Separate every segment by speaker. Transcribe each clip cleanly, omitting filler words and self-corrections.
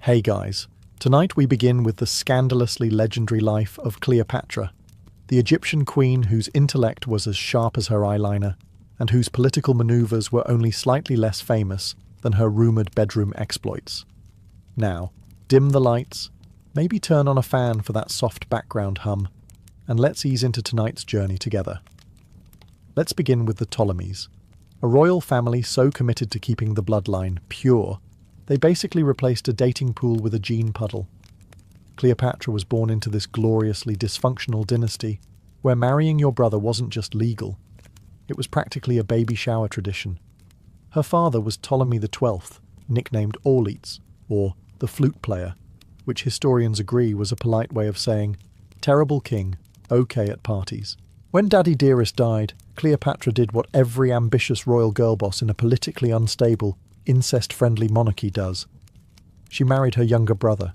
Speaker 1: Hey guys, tonight we begin with the scandalously legendary life of Cleopatra, the Egyptian queen whose intellect was as sharp as her eyeliner, and whose political maneuvers were only slightly less famous than her rumoured bedroom exploits. Now, dim the lights, maybe turn on a fan for that soft background hum, and let's ease into tonight's journey together. Let's begin with the Ptolemies, a royal family so committed to keeping the bloodline pure, they basically replaced a dating pool with a gene puddle. Cleopatra was born into this gloriously dysfunctional dynasty, where marrying your brother wasn't just legal, it was practically a baby shower tradition. Her father was Ptolemy XII, nicknamed Auletes, or the flute player, which historians agree was a polite way of saying, terrible king, okay at parties. When Daddy Dearest died, Cleopatra did what every ambitious royal girl boss in a politically unstable, incest-friendly monarchy does. She married her younger brother.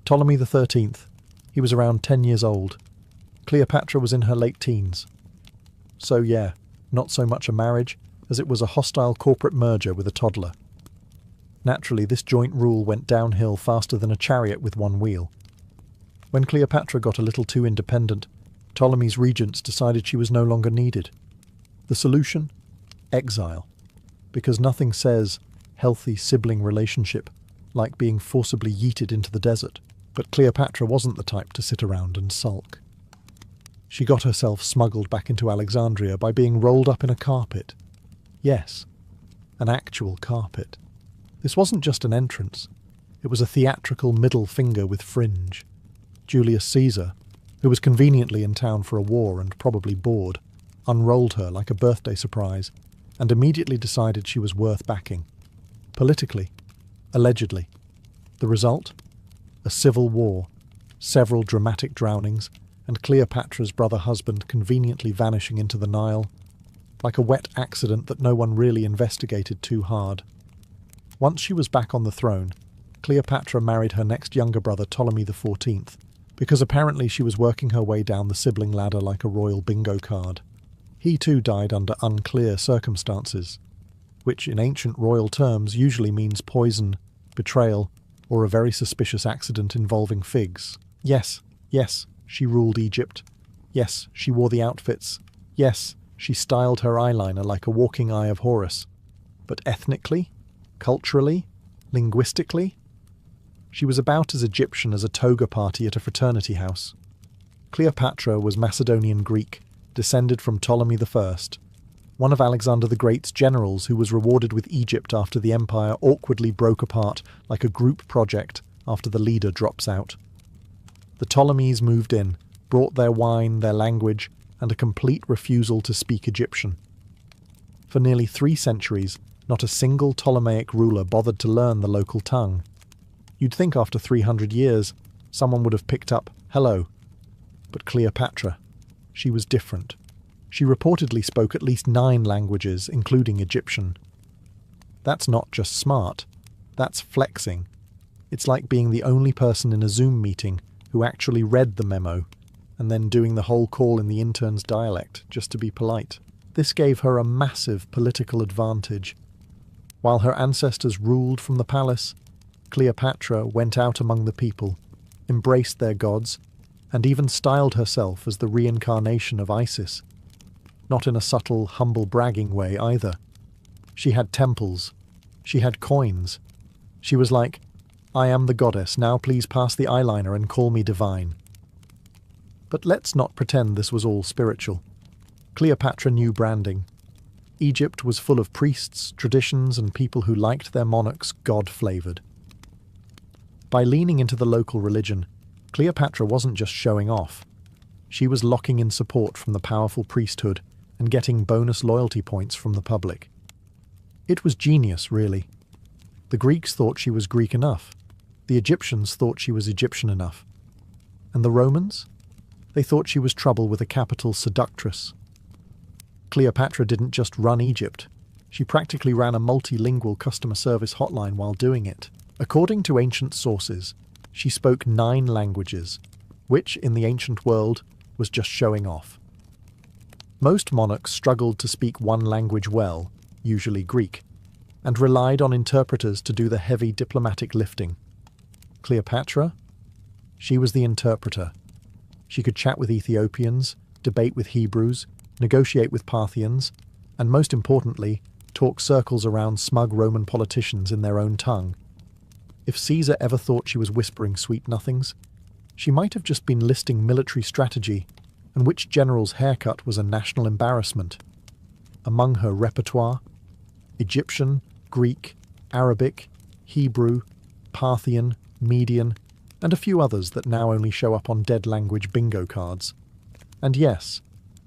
Speaker 1: Ptolemy XIII, he was around 10 years old. Cleopatra was in her late teens. So yeah, not so much a marriage, as it was a hostile corporate merger with a toddler. Naturally, this joint rule went downhill faster than a chariot with one wheel. When Cleopatra got a little too independent, Ptolemy's regents decided she was no longer needed. The solution? Exile. Because nothing says healthy sibling relationship like being forcibly yeeted into the desert. But Cleopatra wasn't the type to sit around and sulk. She got herself smuggled back into Alexandria by being rolled up in a carpet. Yes, an actual carpet. This wasn't just an entrance. It was a theatrical middle finger with fringe. Julius Caesar, who was conveniently in town for a war and probably bored, unrolled her like a birthday surprise and immediately decided she was worth backing. Politically, allegedly. The result? A civil war, several dramatic drownings, and Cleopatra's brother-husband conveniently vanishing into the Nile, like a wet accident that no one really investigated too hard. Once she was back on the throne, Cleopatra married her next younger brother Ptolemy XIV, because apparently she was working her way down the sibling ladder like a royal bingo card. He too died under unclear circumstances, which in ancient royal terms usually means poison, betrayal, or a very suspicious accident involving figs. Yes, she ruled Egypt. Yes, she wore the outfits. Yes, she styled her eyeliner like a walking eye of Horus. But ethnically, culturally, linguistically, she was about as Egyptian as a toga party at a fraternity house. Cleopatra was Macedonian Greek, descended from Ptolemy I, one of Alexander the Great's generals who was rewarded with Egypt after the empire awkwardly broke apart like a group project after the leader drops out. The Ptolemies moved in, brought their wine, their language, and a complete refusal to speak Egyptian. For nearly 3 centuries, not a single Ptolemaic ruler bothered to learn the local tongue. You'd think after 300 years, someone would have picked up hello. But Cleopatra, she was different. She reportedly spoke at least 9 languages, including Egyptian. That's not just smart, that's flexing. It's like being the only person in a Zoom meeting who actually read the memo, and then doing the whole call in the intern's dialect, just to be polite. This gave her a massive political advantage. While her ancestors ruled from the palace, Cleopatra went out among the people, embraced their gods, and even styled herself as the reincarnation of Isis. Not in a subtle, humble bragging way either. She had temples. She had coins. She was like, I am the goddess, now please pass the eyeliner and call me divine. But let's not pretend this was all spiritual. Cleopatra knew branding. Egypt was full of priests, traditions, and people who liked their monarchs God-flavoured. By leaning into the local religion, Cleopatra wasn't just showing off. She was locking in support from the powerful priesthood and getting bonus loyalty points from the public. It was genius, really. The Greeks thought she was Greek enough. The Egyptians thought she was Egyptian enough. And the Romans? They thought she was trouble with a capital seductress. Cleopatra didn't just run Egypt. She practically ran a multilingual customer service hotline while doing it. According to ancient sources, she spoke 9 languages, which, in the ancient world, was just showing off. Most monarchs struggled to speak one language well, usually Greek, and relied on interpreters to do the heavy diplomatic lifting. Cleopatra? She was the interpreter. She could chat with Ethiopians, debate with Hebrews, negotiate with Parthians, and most importantly, talk circles around smug Roman politicians in their own tongue. If Caesar ever thought she was whispering sweet nothings, she might have just been listing military strategy and which general's haircut was a national embarrassment. Among her repertoire, Egyptian, Greek, Arabic, Hebrew, Parthian, Median, and a few others that now only show up on dead language bingo cards. And yes,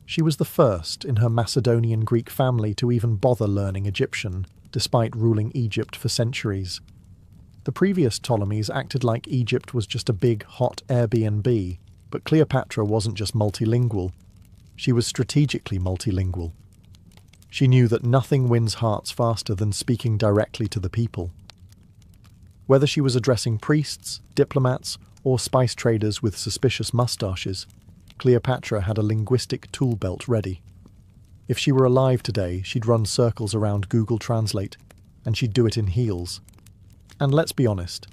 Speaker 1: she was the first in her Macedonian Greek family to even bother learning Egyptian, despite ruling Egypt for centuries. The previous Ptolemies acted like Egypt was just a big, hot Airbnb, but Cleopatra wasn't just multilingual. She was strategically multilingual. She knew that nothing wins hearts faster than speaking directly to the people. Whether she was addressing priests, diplomats, or spice traders with suspicious mustaches, Cleopatra had a linguistic tool belt ready. If she were alive today, she'd run circles around Google Translate, and she'd do it in heels. And let's be honest,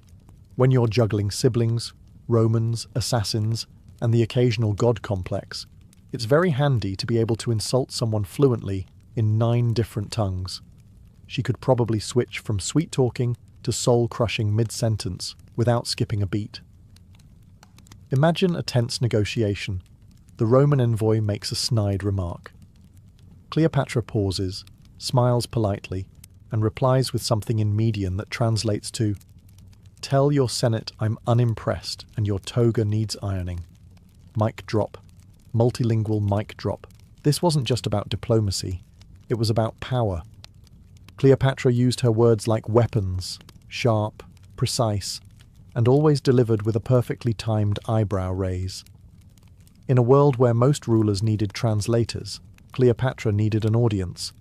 Speaker 1: when you're juggling siblings, Romans, assassins, and the occasional god complex, it's very handy to be able to insult someone fluently in 9 different tongues. She could probably switch from sweet-talking to soul-crushing mid-sentence without skipping a beat. Imagine a tense negotiation. The Roman envoy makes a snide remark. Cleopatra pauses, smiles politely, and replies with something in Median that translates to, "Tell your Senate I'm unimpressed and your toga needs ironing." Mic drop. Multilingual mic drop. This wasn't just about diplomacy. It was about power. Cleopatra used her words like weapons, sharp, precise, and always delivered with a perfectly timed eyebrow raise. In a world where most rulers needed translators, Cleopatra needed an audience.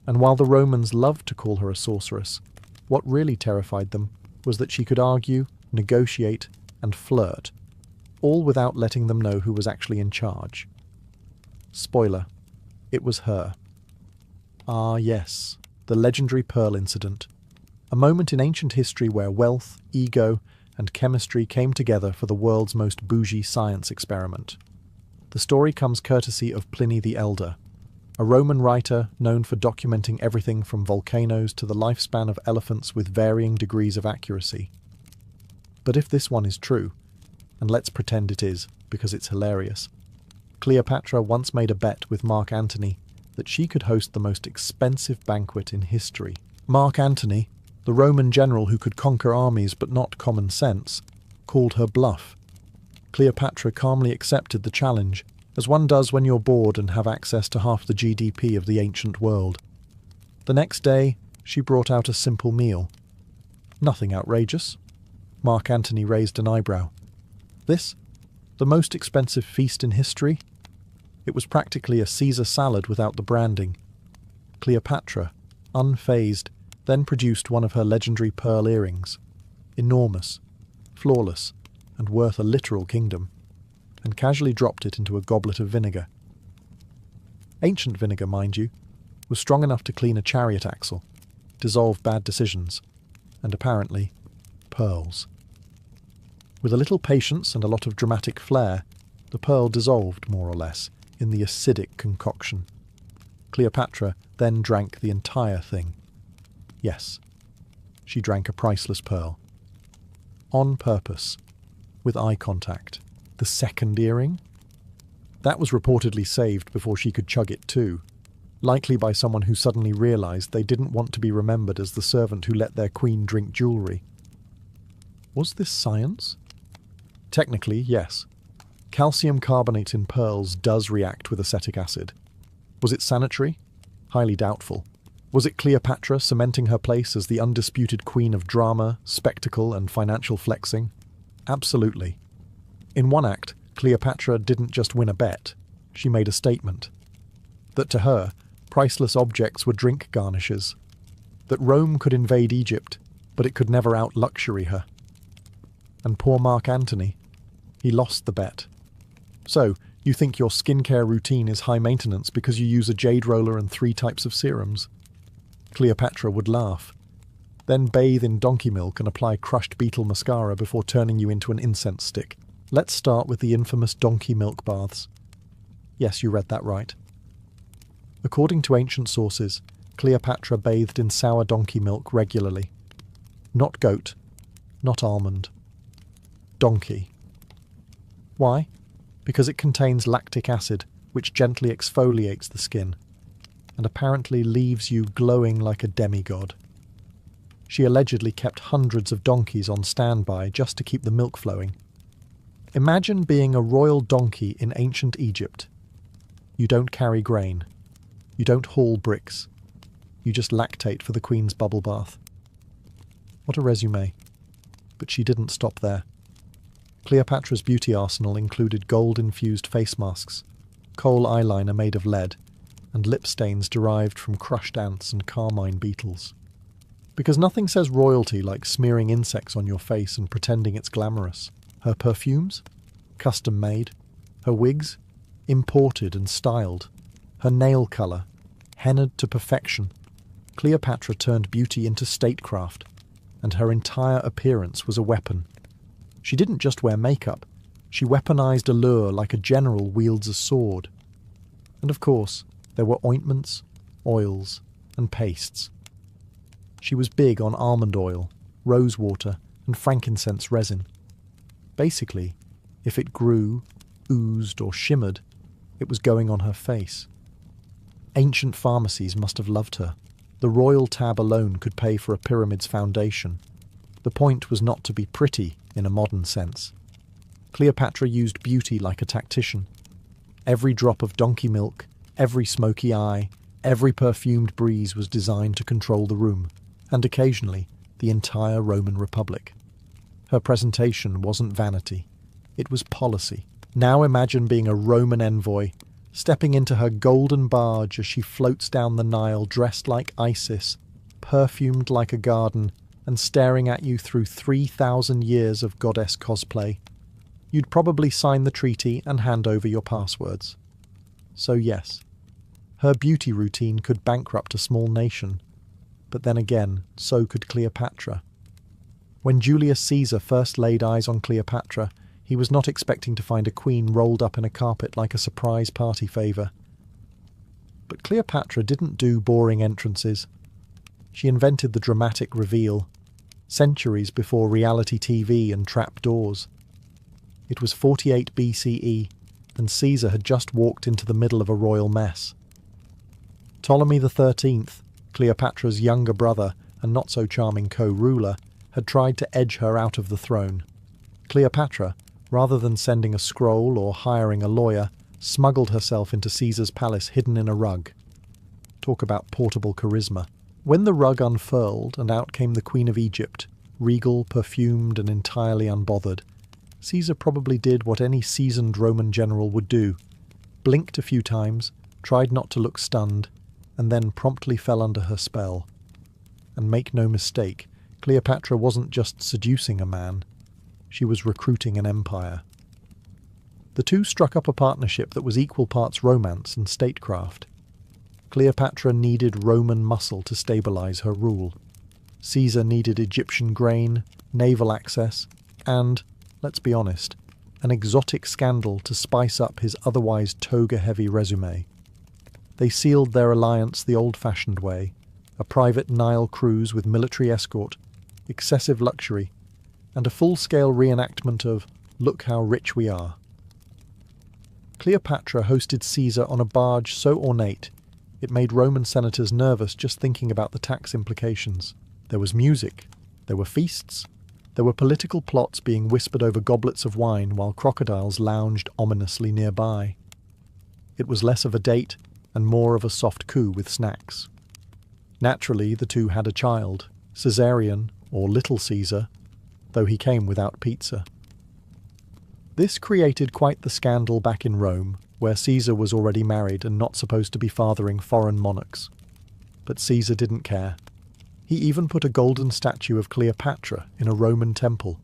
Speaker 1: And while the Romans loved to call her a sorceress, what really terrified them was that she could argue, negotiate, and flirt, all without letting them know who was actually in charge. Spoiler, it was her. Ah yes, the legendary Pearl incident, a moment in ancient history where wealth, ego, and chemistry came together for the world's most bougie science experiment. The story comes courtesy of Pliny the Elder, a Roman writer known for documenting everything from volcanoes to the lifespan of elephants with varying degrees of accuracy. But if this one is true, and let's pretend it is, because it's hilarious, Cleopatra once made a bet with Mark Antony that she could host the most expensive banquet in history. Mark Antony, the Roman general who could conquer armies but not common sense, called her bluff. Cleopatra calmly accepted the challenge, as one does when you're bored and have access to half the GDP of the ancient world. The next day, she brought out a simple meal. Nothing outrageous. Mark Antony raised an eyebrow. This? The most expensive feast in history? It was practically a Caesar salad without the branding. Cleopatra, unfazed, then produced one of her legendary pearl earrings. Enormous, flawless, and worth a literal kingdom, and casually dropped it into a goblet of vinegar. Ancient vinegar, mind you, was strong enough to clean a chariot axle, dissolve bad decisions, and apparently, pearls. With a little patience and a lot of dramatic flair, the pearl dissolved, more or less, in the acidic concoction. Cleopatra then drank the entire thing. Yes, she drank a priceless pearl. On purpose, with eye contact. The second earring? That was reportedly saved before she could chug it too, likely by someone who suddenly realised they didn't want to be remembered as the servant who let their queen drink jewellery. Was this science? Technically, yes. Calcium carbonate in pearls does react with acetic acid. Was it sanitary? Highly doubtful. Was it Cleopatra cementing her place as the undisputed queen of drama, spectacle, and financial flexing? Absolutely. In one act, Cleopatra didn't just win a bet, she made a statement. That to her, priceless objects were drink garnishes. That Rome could invade Egypt, but it could never out-luxury her. And poor Mark Antony, he lost the bet. So, you think your skincare routine is high maintenance because you use a jade roller and 3 types of serums? Cleopatra would laugh. then bathe in donkey milk and apply crushed beetle mascara before turning you into an incense stick. Let's start with the infamous donkey milk baths. Yes, you read that right. According to ancient sources, Cleopatra bathed in sour donkey milk regularly. Not goat, not almond. Donkey. Why? Because it contains lactic acid, which gently exfoliates the skin, and apparently leaves you glowing like a demigod. She allegedly kept hundreds of donkeys on standby just to keep the milk flowing. Imagine being a royal donkey in ancient Egypt. You don't carry grain. You don't haul bricks. You just lactate for the queen's bubble bath. What a resume. But she didn't stop there. Cleopatra's beauty arsenal included gold-infused face masks, coal eyeliner made of lead, and lip stains derived from crushed ants and carmine beetles. Because nothing says royalty like smearing insects on your face and pretending it's glamorous. Her perfumes? Custom-made. Her wigs? Imported and styled. Her nail colour? Hennaed to perfection. Cleopatra turned beauty into statecraft, and her entire appearance was a weapon. She didn't just wear makeup, she weaponized allure like a general wields a sword. And of course, there were ointments, oils, and pastes. She was big on almond oil, rosewater, and frankincense resin. Basically, if it grew, oozed, or shimmered, it was going on her face. Ancient pharmacies must have loved her. The royal tab alone could pay for a pyramid's foundation. The point was not to be pretty in a modern sense. Cleopatra used beauty like a tactician. Every drop of donkey milk, every smoky eye, every perfumed breeze was designed to control the room, and occasionally the entire Roman Republic. Her presentation wasn't vanity. It was policy. Now imagine being a Roman envoy, stepping into her golden barge as she floats down the Nile dressed like Isis, perfumed like a garden, and staring at you through 3,000 years of goddess cosplay. You'd probably sign the treaty and hand over your passwords. So yes, her beauty routine could bankrupt a small nation, but then again, so could Cleopatra. When Julius Caesar first laid eyes on Cleopatra, he was not expecting to find a queen rolled up in a carpet like a surprise party favour. But Cleopatra didn't do boring entrances. She invented the dramatic reveal, centuries before reality TV and trap doors. It was 48 BCE, and Caesar had just walked into the middle of a royal mess. Ptolemy XIII, Cleopatra's younger brother and not-so-charming co-ruler, had tried to edge her out of the throne. Cleopatra, rather than sending a scroll or hiring a lawyer, smuggled herself into Caesar's palace hidden in a rug. Talk about portable charisma. When the rug unfurled and out came the Queen of Egypt, regal, perfumed and entirely unbothered, Caesar probably did what any seasoned Roman general would do, blinked a few times, tried not to look stunned, and then promptly fell under her spell. And make no mistake, Cleopatra wasn't just seducing a man, she was recruiting an empire. The two struck up a partnership that was equal parts romance and statecraft. Cleopatra needed Roman muscle to stabilize her rule. Caesar needed Egyptian grain, naval access, and, let's be honest, an exotic scandal to spice up his otherwise toga-heavy resume. They sealed their alliance the old-fashioned way, a private Nile cruise with military escort, excessive luxury, and a full-scale reenactment of "Look how rich we are." Cleopatra hosted Caesar on a barge so ornate, it made Roman senators nervous just thinking about the tax implications. There was music, there were feasts, there were political plots being whispered over goblets of wine while crocodiles lounged ominously nearby. It was less of a date and more of a soft coup with snacks. Naturally, the two had a child, Caesarion, or Little Caesar, though he came without pizza. This created quite the scandal back in Rome, where Caesar was already married and not supposed to be fathering foreign monarchs. But Caesar didn't care. He even put a golden statue of Cleopatra in a Roman temple,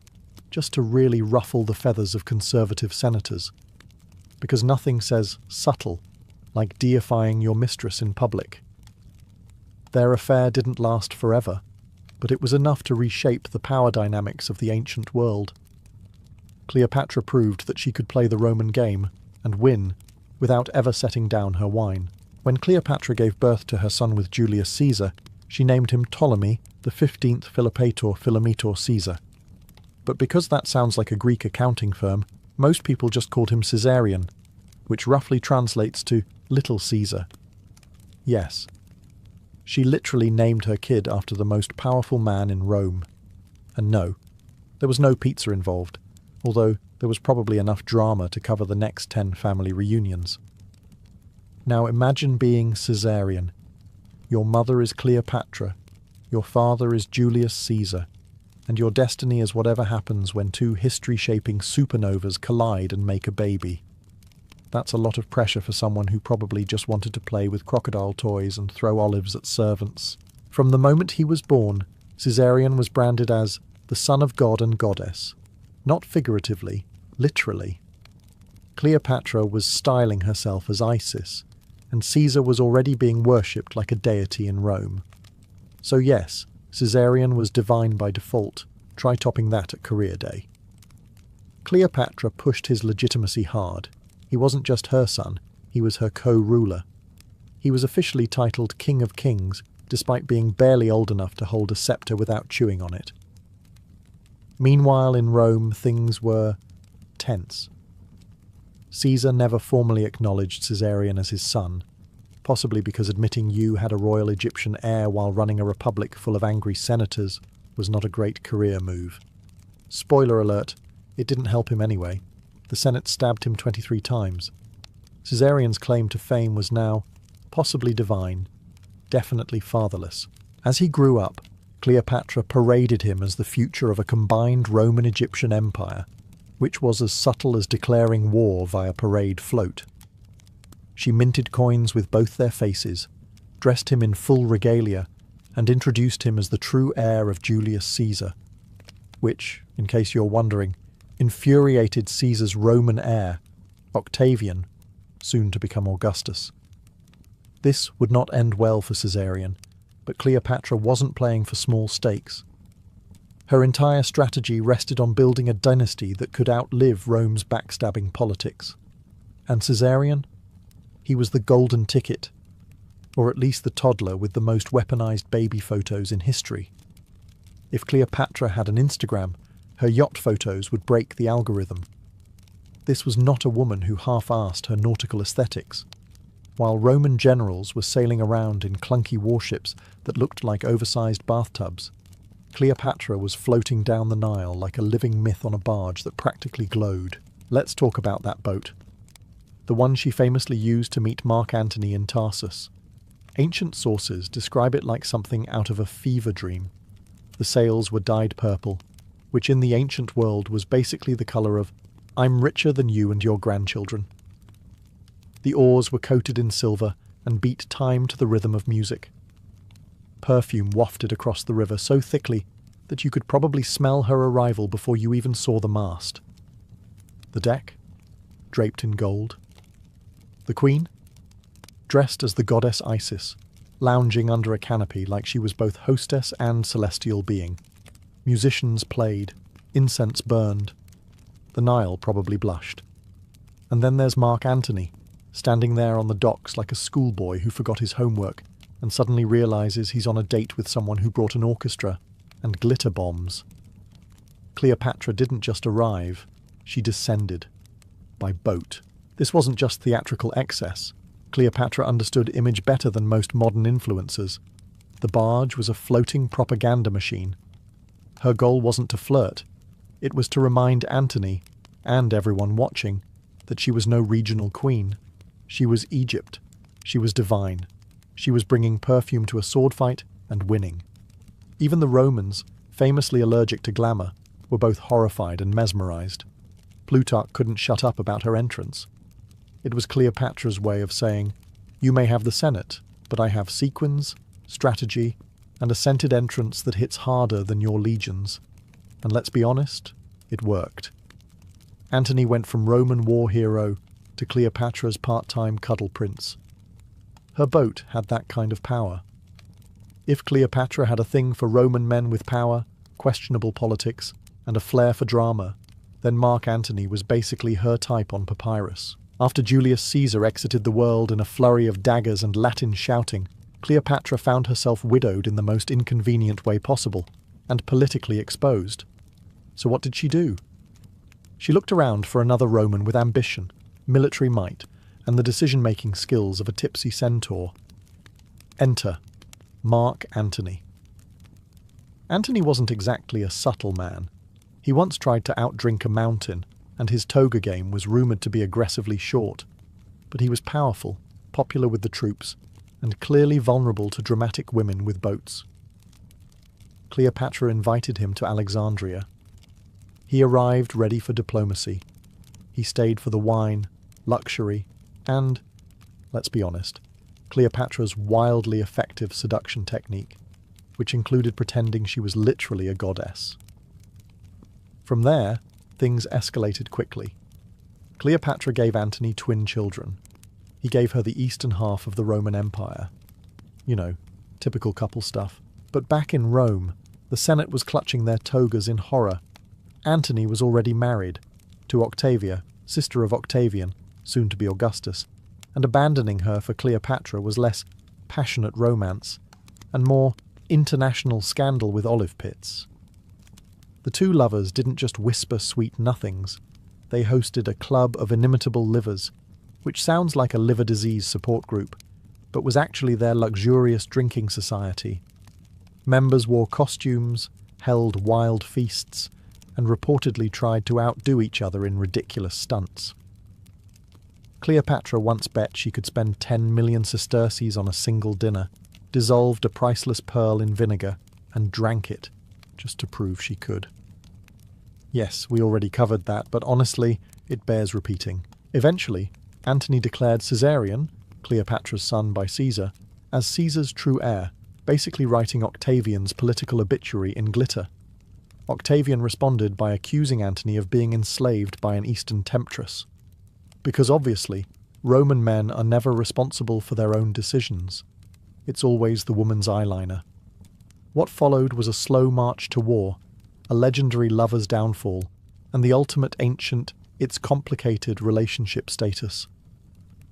Speaker 1: just to really ruffle the feathers of conservative senators. Because nothing says subtle like deifying your mistress in public. Their affair didn't last forever. but it was enough to reshape the power dynamics of the ancient world. Cleopatra proved that she could play the Roman game and win without ever setting down her wine. When Cleopatra gave birth to her son with Julius Caesar, she named him Ptolemy, the 15th Philometor Caesar. But because that sounds like a Greek accounting firm, most people just called him Caesarion, which roughly translates to Little Caesar. Yes, she literally named her kid after the most powerful man in Rome. And no, there was no pizza involved, although there was probably enough drama to cover the next 10 family reunions. Now imagine being Caesarion. Your mother is Cleopatra, your father is Julius Caesar, and your destiny is whatever happens when two history-shaping supernovas collide and make a baby. That's a lot of pressure for someone who probably just wanted to play with crocodile toys and throw olives at servants. From the moment he was born, Caesarion was branded as the son of God and goddess. Not figuratively, literally. Cleopatra was styling herself as Isis, and Caesar was already being worshipped like a deity in Rome. So yes, Caesarion was divine by default. Try topping that at career day. Cleopatra pushed his legitimacy hard. He wasn't just her son, he was her co-ruler. He was officially titled King of Kings, despite being barely old enough to hold a scepter without chewing on it. Meanwhile, in Rome, things were tense. Caesar never formally acknowledged Caesarion as his son, possibly because admitting you had a royal Egyptian heir while running a republic full of angry senators was not a great career move. Spoiler alert, it didn't help him anyway. The Senate stabbed him 23 times. Caesarion's claim to fame was now possibly divine, definitely fatherless. As he grew up, Cleopatra paraded him as the future of a combined Roman-Egyptian empire, which was as subtle as declaring war via parade float. She minted coins with both their faces, dressed him in full regalia, and introduced him as the true heir of Julius Caesar, which, in case you're wondering, infuriated Caesar's Roman heir, Octavian, soon to become Augustus. This would not end well for Caesarion, but Cleopatra wasn't playing for small stakes. Her entire strategy rested on building a dynasty that could outlive Rome's backstabbing politics. And Caesarion? He was the golden ticket, or at least the toddler with the most weaponized baby photos in history. If Cleopatra had an Instagram, her yacht photos would break the algorithm. This was not a woman who half-assed her nautical aesthetics. While Roman generals were sailing around in clunky warships that looked like oversized bathtubs, Cleopatra was floating down the Nile like a living myth on a barge that practically glowed. Let's talk about that boat. The one she famously used to meet Mark Antony in Tarsus. Ancient sources describe it like something out of a fever dream. The sails were dyed purple, which in the ancient world was basically the colour of "I'm richer than you and your grandchildren." The oars were coated in silver and beat time to the rhythm of music. Perfume wafted across the river so thickly that you could probably smell her arrival before you even saw the mast. The deck, draped in gold. The queen, dressed as the goddess Isis, lounging under a canopy like she was both hostess and celestial being. Musicians played, incense burned. The Nile probably blushed. And then there's Mark Antony, standing there on the docks like a schoolboy who forgot his homework and suddenly realizes he's on a date with someone who brought an orchestra and glitter bombs. Cleopatra didn't just arrive, she descended. By boat. This wasn't just theatrical excess. Cleopatra understood image better than most modern influencers. The barge was a floating propaganda machine. Her goal wasn't to flirt. It was to remind Antony, and everyone watching, that she was no regional queen. She was Egypt. She was divine. She was bringing perfume to a sword fight and winning. Even the Romans, famously allergic to glamour, were both horrified and mesmerized. Plutarch couldn't shut up about her entrance. It was Cleopatra's way of saying, "You may have the Senate, but I have sequins, strategy, and a scented entrance that hits harder than your legions." And let's be honest, it worked. Antony went from Roman war hero to Cleopatra's part-time cuddle prince. Her boat had that kind of power. If Cleopatra had a thing for Roman men with power, questionable politics, and a flair for drama, then Mark Antony was basically her type on papyrus. After Julius Caesar exited the world in a flurry of daggers and Latin shouting, Cleopatra found herself widowed in the most inconvenient way possible, and politically exposed. So what did she do? She looked around for another Roman with ambition, military might, and the decision-making skills of a tipsy centaur. Enter Mark Antony. Antony wasn't exactly a subtle man. He once tried to outdrink a mountain, and his toga game was rumoured to be aggressively short. But he was powerful, popular with the troops, and clearly vulnerable to dramatic women with boats. Cleopatra invited him to Alexandria. He arrived ready for diplomacy. He stayed for the wine, luxury, and, let's be honest, Cleopatra's wildly effective seduction technique, which included pretending she was literally a goddess. From there, things escalated quickly. Cleopatra gave Antony twin children. He gave her the eastern half of the Roman Empire. You know, typical couple stuff. But back in Rome, the Senate was clutching their togas in horror. Antony was already married to Octavia, sister of Octavian, soon to be Augustus, and abandoning her for Cleopatra was less passionate romance and more international scandal with olive pits. The two lovers didn't just whisper sweet nothings, they hosted a club of inimitable livers, which sounds like a liver disease support group, but was actually their luxurious drinking society. Members wore costumes, held wild feasts, and reportedly tried to outdo each other in ridiculous stunts. Cleopatra once bet she could spend 10 million sesterces on a single dinner, dissolved a priceless pearl in vinegar, and drank it, just to prove she could. Yes, we already covered that, but honestly, it bears repeating. Eventually, Antony declared Caesarion, Cleopatra's son by Caesar, as Caesar's true heir, basically writing Octavian's political obituary in glitter. Octavian responded by accusing Antony of being enslaved by an Eastern temptress. Because obviously, Roman men are never responsible for their own decisions. It's always the woman's eyeliner. What followed was a slow march to war, a legendary lover's downfall, and the ultimate ancient, it's complicated relationship status.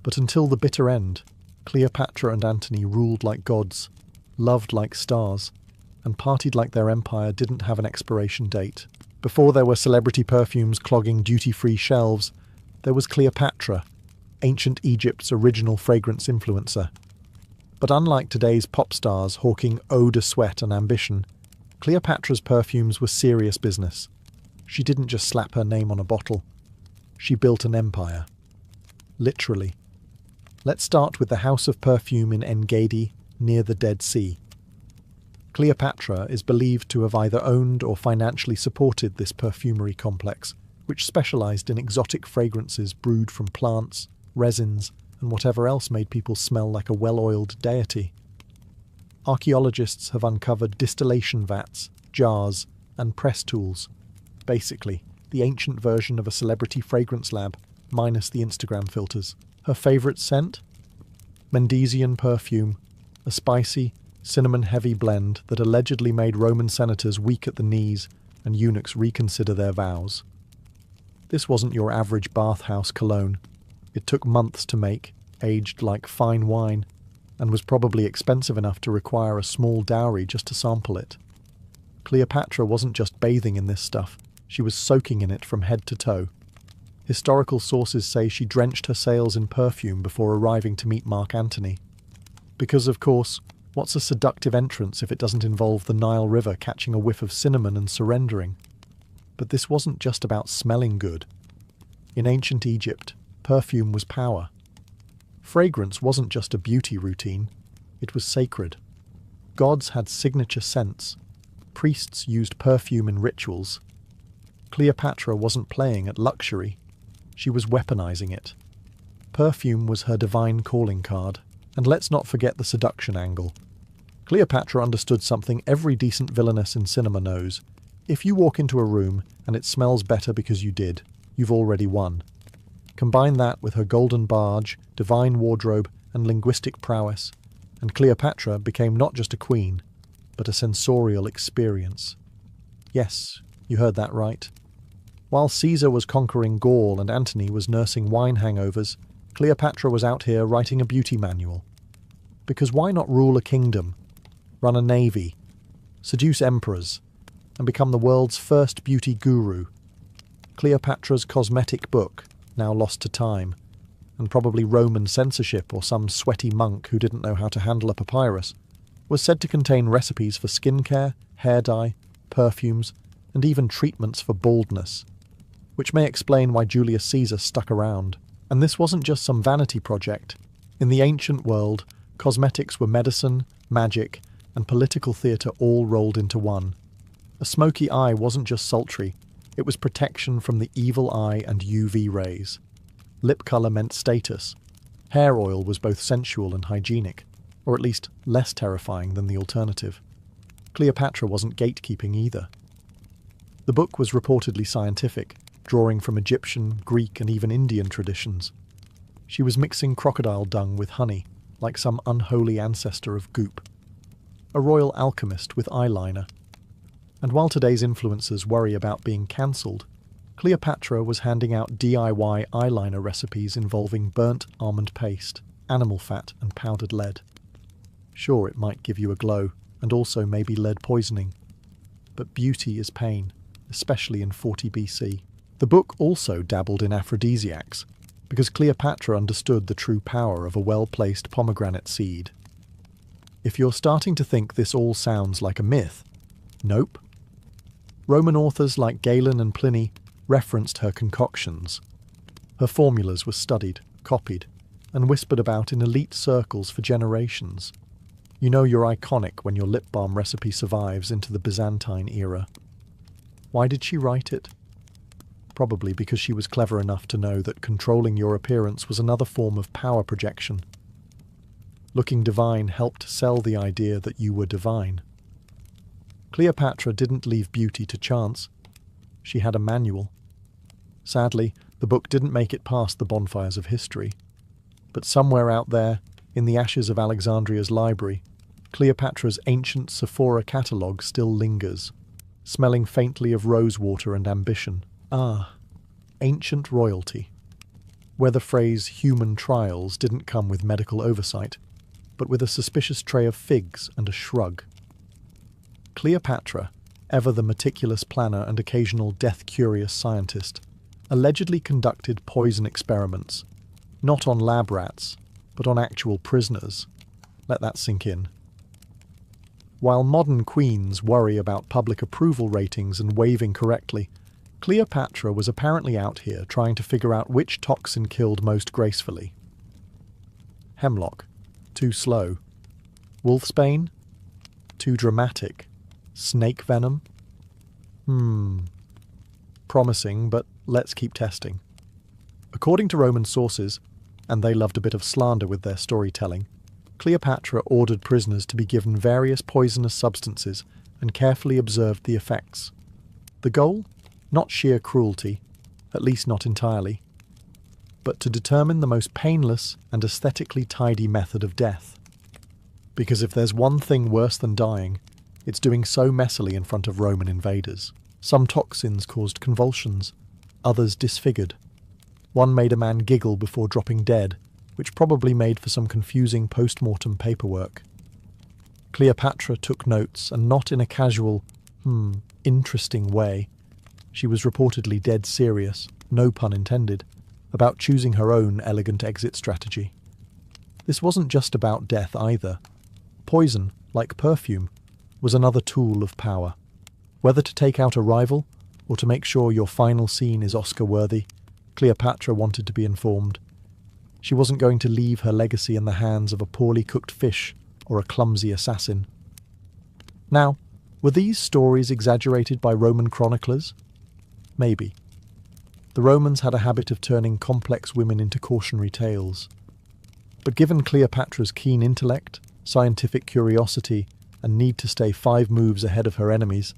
Speaker 1: But until the bitter end, Cleopatra and Antony ruled like gods, loved like stars, and partied like their empire didn't have an expiration date. Before there were celebrity perfumes clogging duty-free shelves, there was Cleopatra, ancient Egypt's original fragrance influencer. But unlike today's pop stars hawking eau de sweat and ambition, Cleopatra's perfumes were serious business. She didn't just slap her name on a bottle. She built an empire. Literally. Let's start with the House of Perfume in En-Gedi, near the Dead Sea. Cleopatra is believed to have either owned or financially supported this perfumery complex, which specialized in exotic fragrances brewed from plants, resins, and whatever else made people smell like a well-oiled deity. Archaeologists have uncovered distillation vats, jars, and press tools. Basically, the ancient version of a celebrity fragrance lab, minus the Instagram filters. Her favorite scent? Mendesian perfume, a spicy, cinnamon-heavy blend that allegedly made Roman senators weak at the knees and eunuchs reconsider their vows. This wasn't your average bathhouse cologne. It took months to make, aged like fine wine, and was probably expensive enough to require a small dowry just to sample it. Cleopatra wasn't just bathing in this stuff, she was soaking in it from head to toe. Historical sources say she drenched her sails in perfume before arriving to meet Mark Antony. Because, of course, what's a seductive entrance if it doesn't involve the Nile River catching a whiff of cinnamon and surrendering? But this wasn't just about smelling good. In ancient Egypt, perfume was power. Fragrance wasn't just a beauty routine, it was sacred. Gods had signature scents. Priests used perfume in rituals. Cleopatra wasn't playing at luxury, she was weaponizing it. Perfume was her divine calling card. And let's not forget the seduction angle. Cleopatra understood something every decent villainess in cinema knows. If you walk into a room and it smells better because you did, you've already won. Combine that with her golden barge, divine wardrobe, and linguistic prowess, and Cleopatra became not just a queen, but a sensorial experience. Yes, you heard that right. While Caesar was conquering Gaul and Antony was nursing wine hangovers, Cleopatra was out here writing a beauty manual. Because why not rule a kingdom, run a navy, seduce emperors, and become the world's first beauty guru? Cleopatra's cosmetic book, now lost to time, and probably Roman censorship or some sweaty monk who didn't know how to handle a papyrus, was said to contain recipes for skincare, hair dye, perfumes, and even treatments for baldness, which may explain why Julius Caesar stuck around. And this wasn't just some vanity project. In the ancient world, cosmetics were medicine, magic, and political theatre all rolled into one. A smoky eye wasn't just sultry, it was protection from the evil eye and UV rays. Lip colour meant status. Hair oil was both sensual and hygienic, or at least less terrifying than the alternative. Cleopatra wasn't gatekeeping either. The book was reportedly scientific, drawing from Egyptian, Greek, and even Indian traditions. She was mixing crocodile dung with honey, like some unholy ancestor of goop. A royal alchemist with eyeliner. And while today's influencers worry about being cancelled, Cleopatra was handing out DIY eyeliner recipes involving burnt almond paste, animal fat, and powdered lead. Sure, it might give you a glow, and also maybe lead poisoning. But beauty is pain, especially in 40 BC. The book also dabbled in aphrodisiacs, because Cleopatra understood the true power of a well-placed pomegranate seed. If you're starting to think this all sounds like a myth, nope. Roman authors like Galen and Pliny referenced her concoctions. Her formulas were studied, copied, and whispered about in elite circles for generations. You know you're iconic when your lip balm recipe survives into the Byzantine era. Why did she write it? Probably because she was clever enough to know that controlling your appearance was another form of power projection. Looking divine helped sell the idea that you were divine. Cleopatra didn't leave beauty to chance. She had a manual. Sadly, the book didn't make it past the bonfires of history. But somewhere out there, in the ashes of Alexandria's library, Cleopatra's ancient Sephora catalogue still lingers, smelling faintly of rosewater and ambition. Ah, ancient royalty, where the phrase human trials didn't come with medical oversight, but with a suspicious tray of figs and a shrug. Cleopatra, ever the meticulous planner and occasional death-curious scientist, allegedly conducted poison experiments, not on lab rats, but on actual prisoners. Let that sink in. While modern queens worry about public approval ratings and waving correctly, Cleopatra was apparently out here trying to figure out which toxin killed most gracefully. Hemlock, too slow. Wolfsbane, too dramatic. Snake venom? Promising, but let's keep testing. According to Roman sources, and they loved a bit of slander with their storytelling, Cleopatra ordered prisoners to be given various poisonous substances and carefully observed the effects. The goal? Not sheer cruelty, at least not entirely, but to determine the most painless and aesthetically tidy method of death. Because if there's one thing worse than dying, it's doing so messily in front of Roman invaders. Some toxins caused convulsions, others disfigured. One made a man giggle before dropping dead, which probably made for some confusing post-mortem paperwork. Cleopatra took notes, and not in a casual, interesting way. She was reportedly dead serious, no pun intended, about choosing her own elegant exit strategy. This wasn't just about death either. Poison, like perfume, was another tool of power. Whether to take out a rival, or to make sure your final scene is Oscar-worthy, Cleopatra wanted to be informed. She wasn't going to leave her legacy in the hands of a poorly cooked fish or a clumsy assassin. Now, were these stories exaggerated by Roman chroniclers? Maybe. The Romans had a habit of turning complex women into cautionary tales. But given Cleopatra's keen intellect, scientific curiosity, and need to stay 5 moves ahead of her enemies,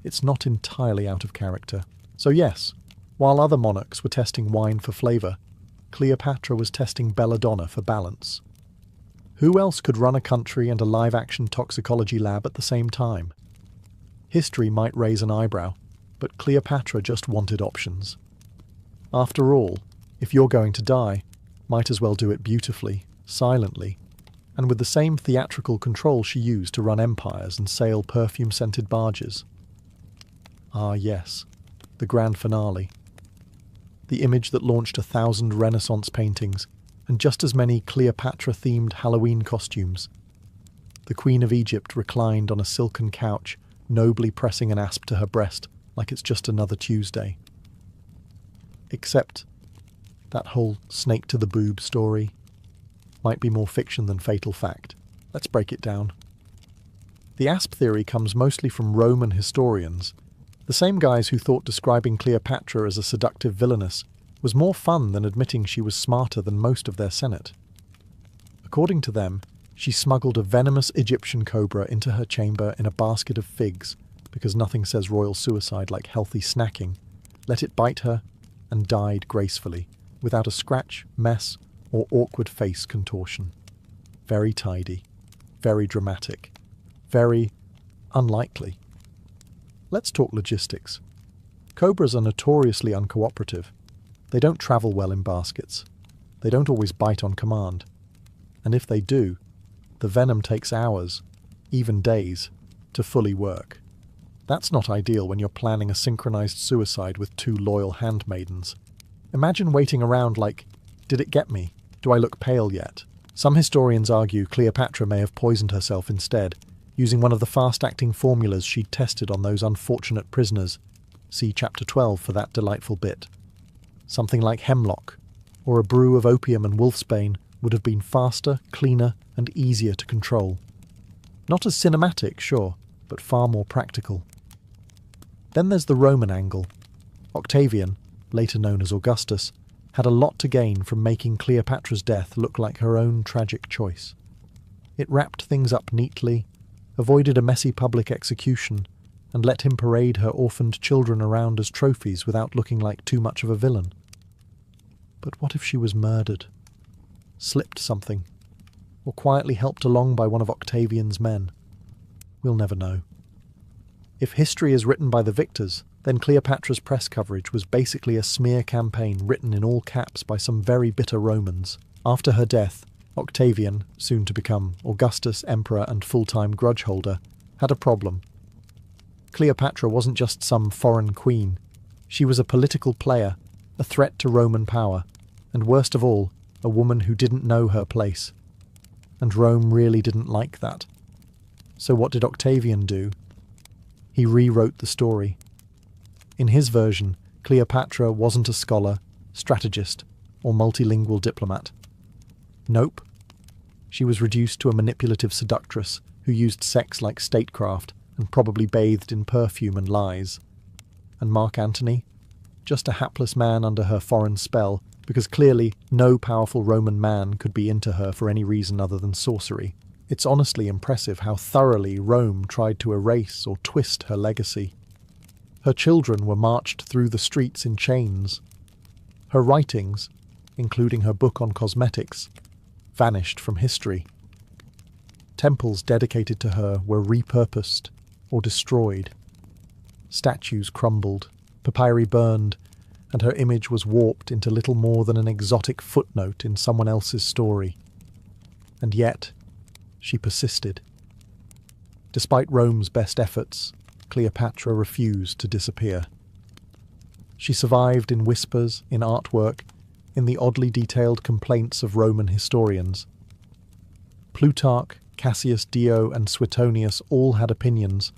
Speaker 1: it's not entirely out of character. So yes, while other monarchs were testing wine for flavour, Cleopatra was testing belladonna for balance. Who else could run a country and a live-action toxicology lab at the same time? History might raise an eyebrow, but Cleopatra just wanted options. After all, if you're going to die, might as well do it beautifully, silently, and with the same theatrical control she used to run empires and sail perfume-scented barges. Ah yes, the grand finale. The image that launched 1,000 Renaissance paintings and just as many Cleopatra-themed Halloween costumes. The Queen of Egypt reclined on a silken couch, nobly pressing an asp to her breast like it's just another Tuesday. Except that whole snake to the boob story might be more fiction than fatal fact. Let's break it down. The asp theory comes mostly from Roman historians, the same guys who thought describing Cleopatra as a seductive villainess was more fun than admitting she was smarter than most of their Senate. According to them, she smuggled a venomous Egyptian cobra into her chamber in a basket of figs, because nothing says royal suicide like healthy snacking, let it bite her, and died gracefully, without a scratch, mess, or awkward face contortion. Very tidy, very dramatic, very unlikely. Let's talk logistics. Cobras are notoriously uncooperative. They don't travel well in baskets. They don't always bite on command. And if they do, the venom takes hours, even days, to fully work. That's not ideal when you're planning a synchronized suicide with 2 loyal handmaidens. Imagine waiting around like, did it get me? Do I look pale yet? Some historians argue Cleopatra may have poisoned herself instead, using one of the fast-acting formulas she'd tested on those unfortunate prisoners. See Chapter 12 for that delightful bit. Something like hemlock, or a brew of opium and wolfsbane would have been faster, cleaner, and easier to control. Not as cinematic, sure, but far more practical. Then there's the Roman angle. Octavian, later known as Augustus, had a lot to gain from making Cleopatra's death look like her own tragic choice. It wrapped things up neatly, avoided a messy public execution, and let him parade her orphaned children around as trophies without looking like too much of a villain. But what if she was murdered? Slipped something? Or quietly helped along by one of Octavian's men? We'll never know. If history is written by the victors, then Cleopatra's press coverage was basically a smear campaign written in all caps by some very bitter Romans. After her death, Octavian, soon to become Augustus, emperor and full-time grudge holder, had a problem. Cleopatra wasn't just some foreign queen. She was a political player, a threat to Roman power, and worst of all, a woman who didn't know her place. And Rome really didn't like that. So what did Octavian do? He rewrote the story. In his version, Cleopatra wasn't a scholar, strategist, or multilingual diplomat. Nope. She was reduced to a manipulative seductress who used sex like statecraft and probably bathed in perfume and lies. And Mark Antony? Just a hapless man under her foreign spell, because clearly no powerful Roman man could be into her for any reason other than sorcery. It's honestly impressive how thoroughly Rome tried to erase or twist her legacy. Her children were marched through the streets in chains. Her writings, including her book on cosmetics, vanished from history. Temples dedicated to her were repurposed or destroyed. Statues crumbled, papyri burned, and her image was warped into little more than an exotic footnote in someone else's story. And yet, she persisted. Despite Rome's best efforts, Cleopatra refused to disappear. She survived in whispers, in artwork, in the oddly detailed complaints of Roman historians. Plutarch, Cassius Dio, and Suetonius all had opinions,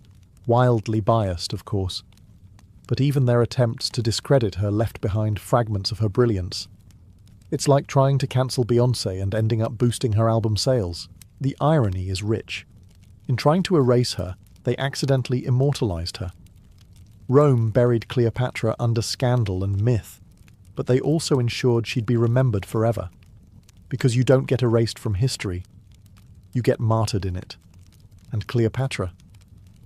Speaker 1: wildly biased, of course, but even their attempts to discredit her left behind fragments of her brilliance. It's like trying to cancel Beyoncé and ending up boosting her album sales. The irony is rich. In trying to erase her, they accidentally immortalized her. Rome buried Cleopatra under scandal and myth, but they also ensured she'd be remembered forever. Because you don't get erased from history, you get martyred in it. And Cleopatra?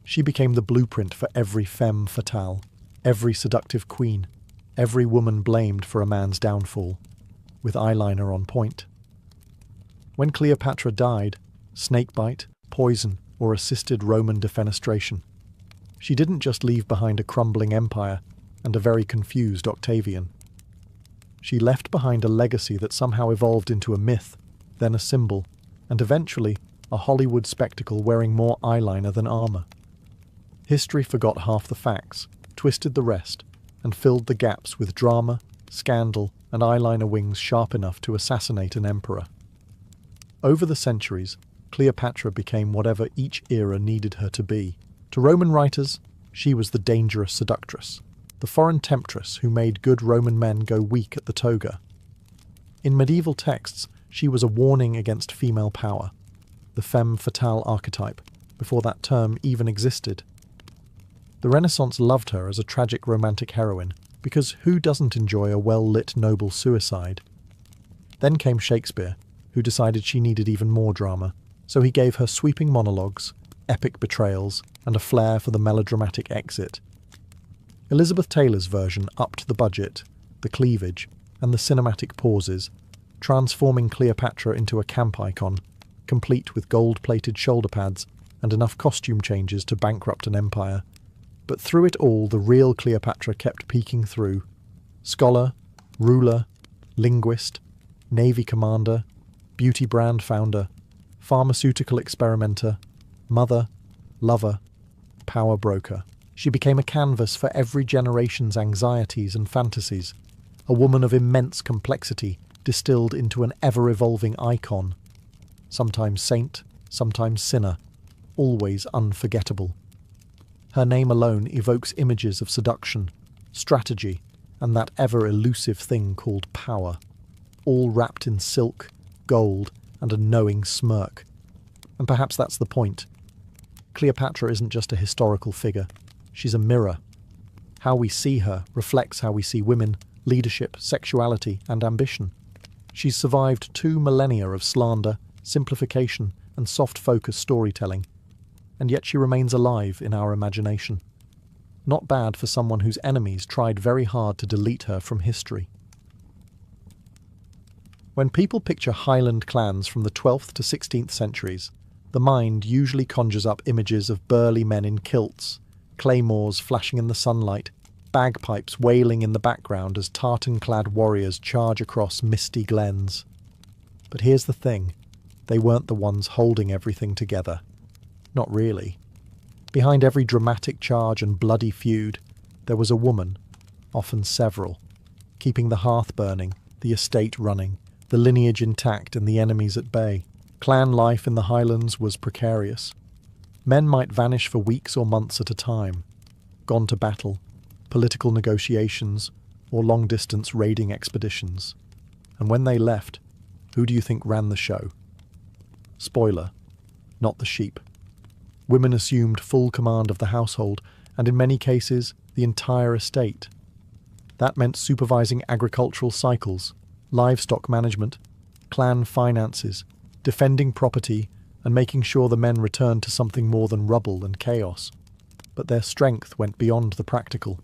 Speaker 1: She became the blueprint for every femme fatale, every seductive queen, every woman blamed for a man's downfall, with eyeliner on point. When Cleopatra died, snakebite, poison, or assisted Roman defenestration, she didn't just leave behind a crumbling empire and a very confused Octavian. She left behind a legacy that somehow evolved into a myth, then a symbol, and eventually a Hollywood spectacle wearing more eyeliner than armor. History forgot half the facts, twisted the rest, and filled the gaps with drama, scandal, and eyeliner wings sharp enough to assassinate an emperor. Over the centuries, Cleopatra became whatever each era needed her to be. To Roman writers, she was the dangerous seductress, the foreign temptress who made good Roman men go weak at the toga. In medieval texts, she was a warning against female power, the femme fatale archetype, before that term even existed. The Renaissance loved her as a tragic romantic heroine, because who doesn't enjoy a well-lit noble suicide? Then came Shakespeare, who decided she needed even more drama, so he gave her sweeping monologues, epic betrayals, and a flair for the melodramatic exit. Elizabeth Taylor's version upped the budget, the cleavage, and the cinematic pauses, transforming Cleopatra into a camp icon, complete with gold-plated shoulder pads and enough costume changes to bankrupt an empire. But through it all, the real Cleopatra kept peeking through. Scholar, ruler, linguist, navy commander, beauty brand founder, pharmaceutical experimenter, mother, lover, power broker. She became a canvas for every generation's anxieties and fantasies, a woman of immense complexity distilled into an ever-evolving icon, sometimes saint, sometimes sinner, always unforgettable. Her name alone evokes images of seduction, strategy, and that ever-elusive thing called power, all wrapped in silk, gold, and a knowing smirk. And perhaps that's the point. Cleopatra isn't just a historical figure. She's a mirror. How we see her reflects how we see women, leadership, sexuality, and ambition. She's survived 2 millennia of slander, simplification, and soft-focus storytelling, and yet she remains alive in our imagination. Not bad for someone whose enemies tried very hard to delete her from history. When people picture Highland clans from the 12th to 16th centuries, the mind usually conjures up images of burly men in kilts, claymores flashing in the sunlight, bagpipes wailing in the background as tartan-clad warriors charge across misty glens. But here's the thing, they weren't the ones holding everything together. Not really. Behind every dramatic charge and bloody feud, there was a woman, often several, keeping the hearth burning, the estate running, the lineage intact and the enemies at bay. Clan life in the Highlands was precarious. Men might vanish for weeks or months at a time, gone to battle, political negotiations, or long-distance raiding expeditions. And when they left, who do you think ran the show? Spoiler, not the sheep. Women assumed full command of the household, and in many cases, the entire estate. That meant supervising agricultural cycles, livestock management, clan finances, defending property, and making sure the men returned to something more than rubble and chaos. But their strength went beyond the practical.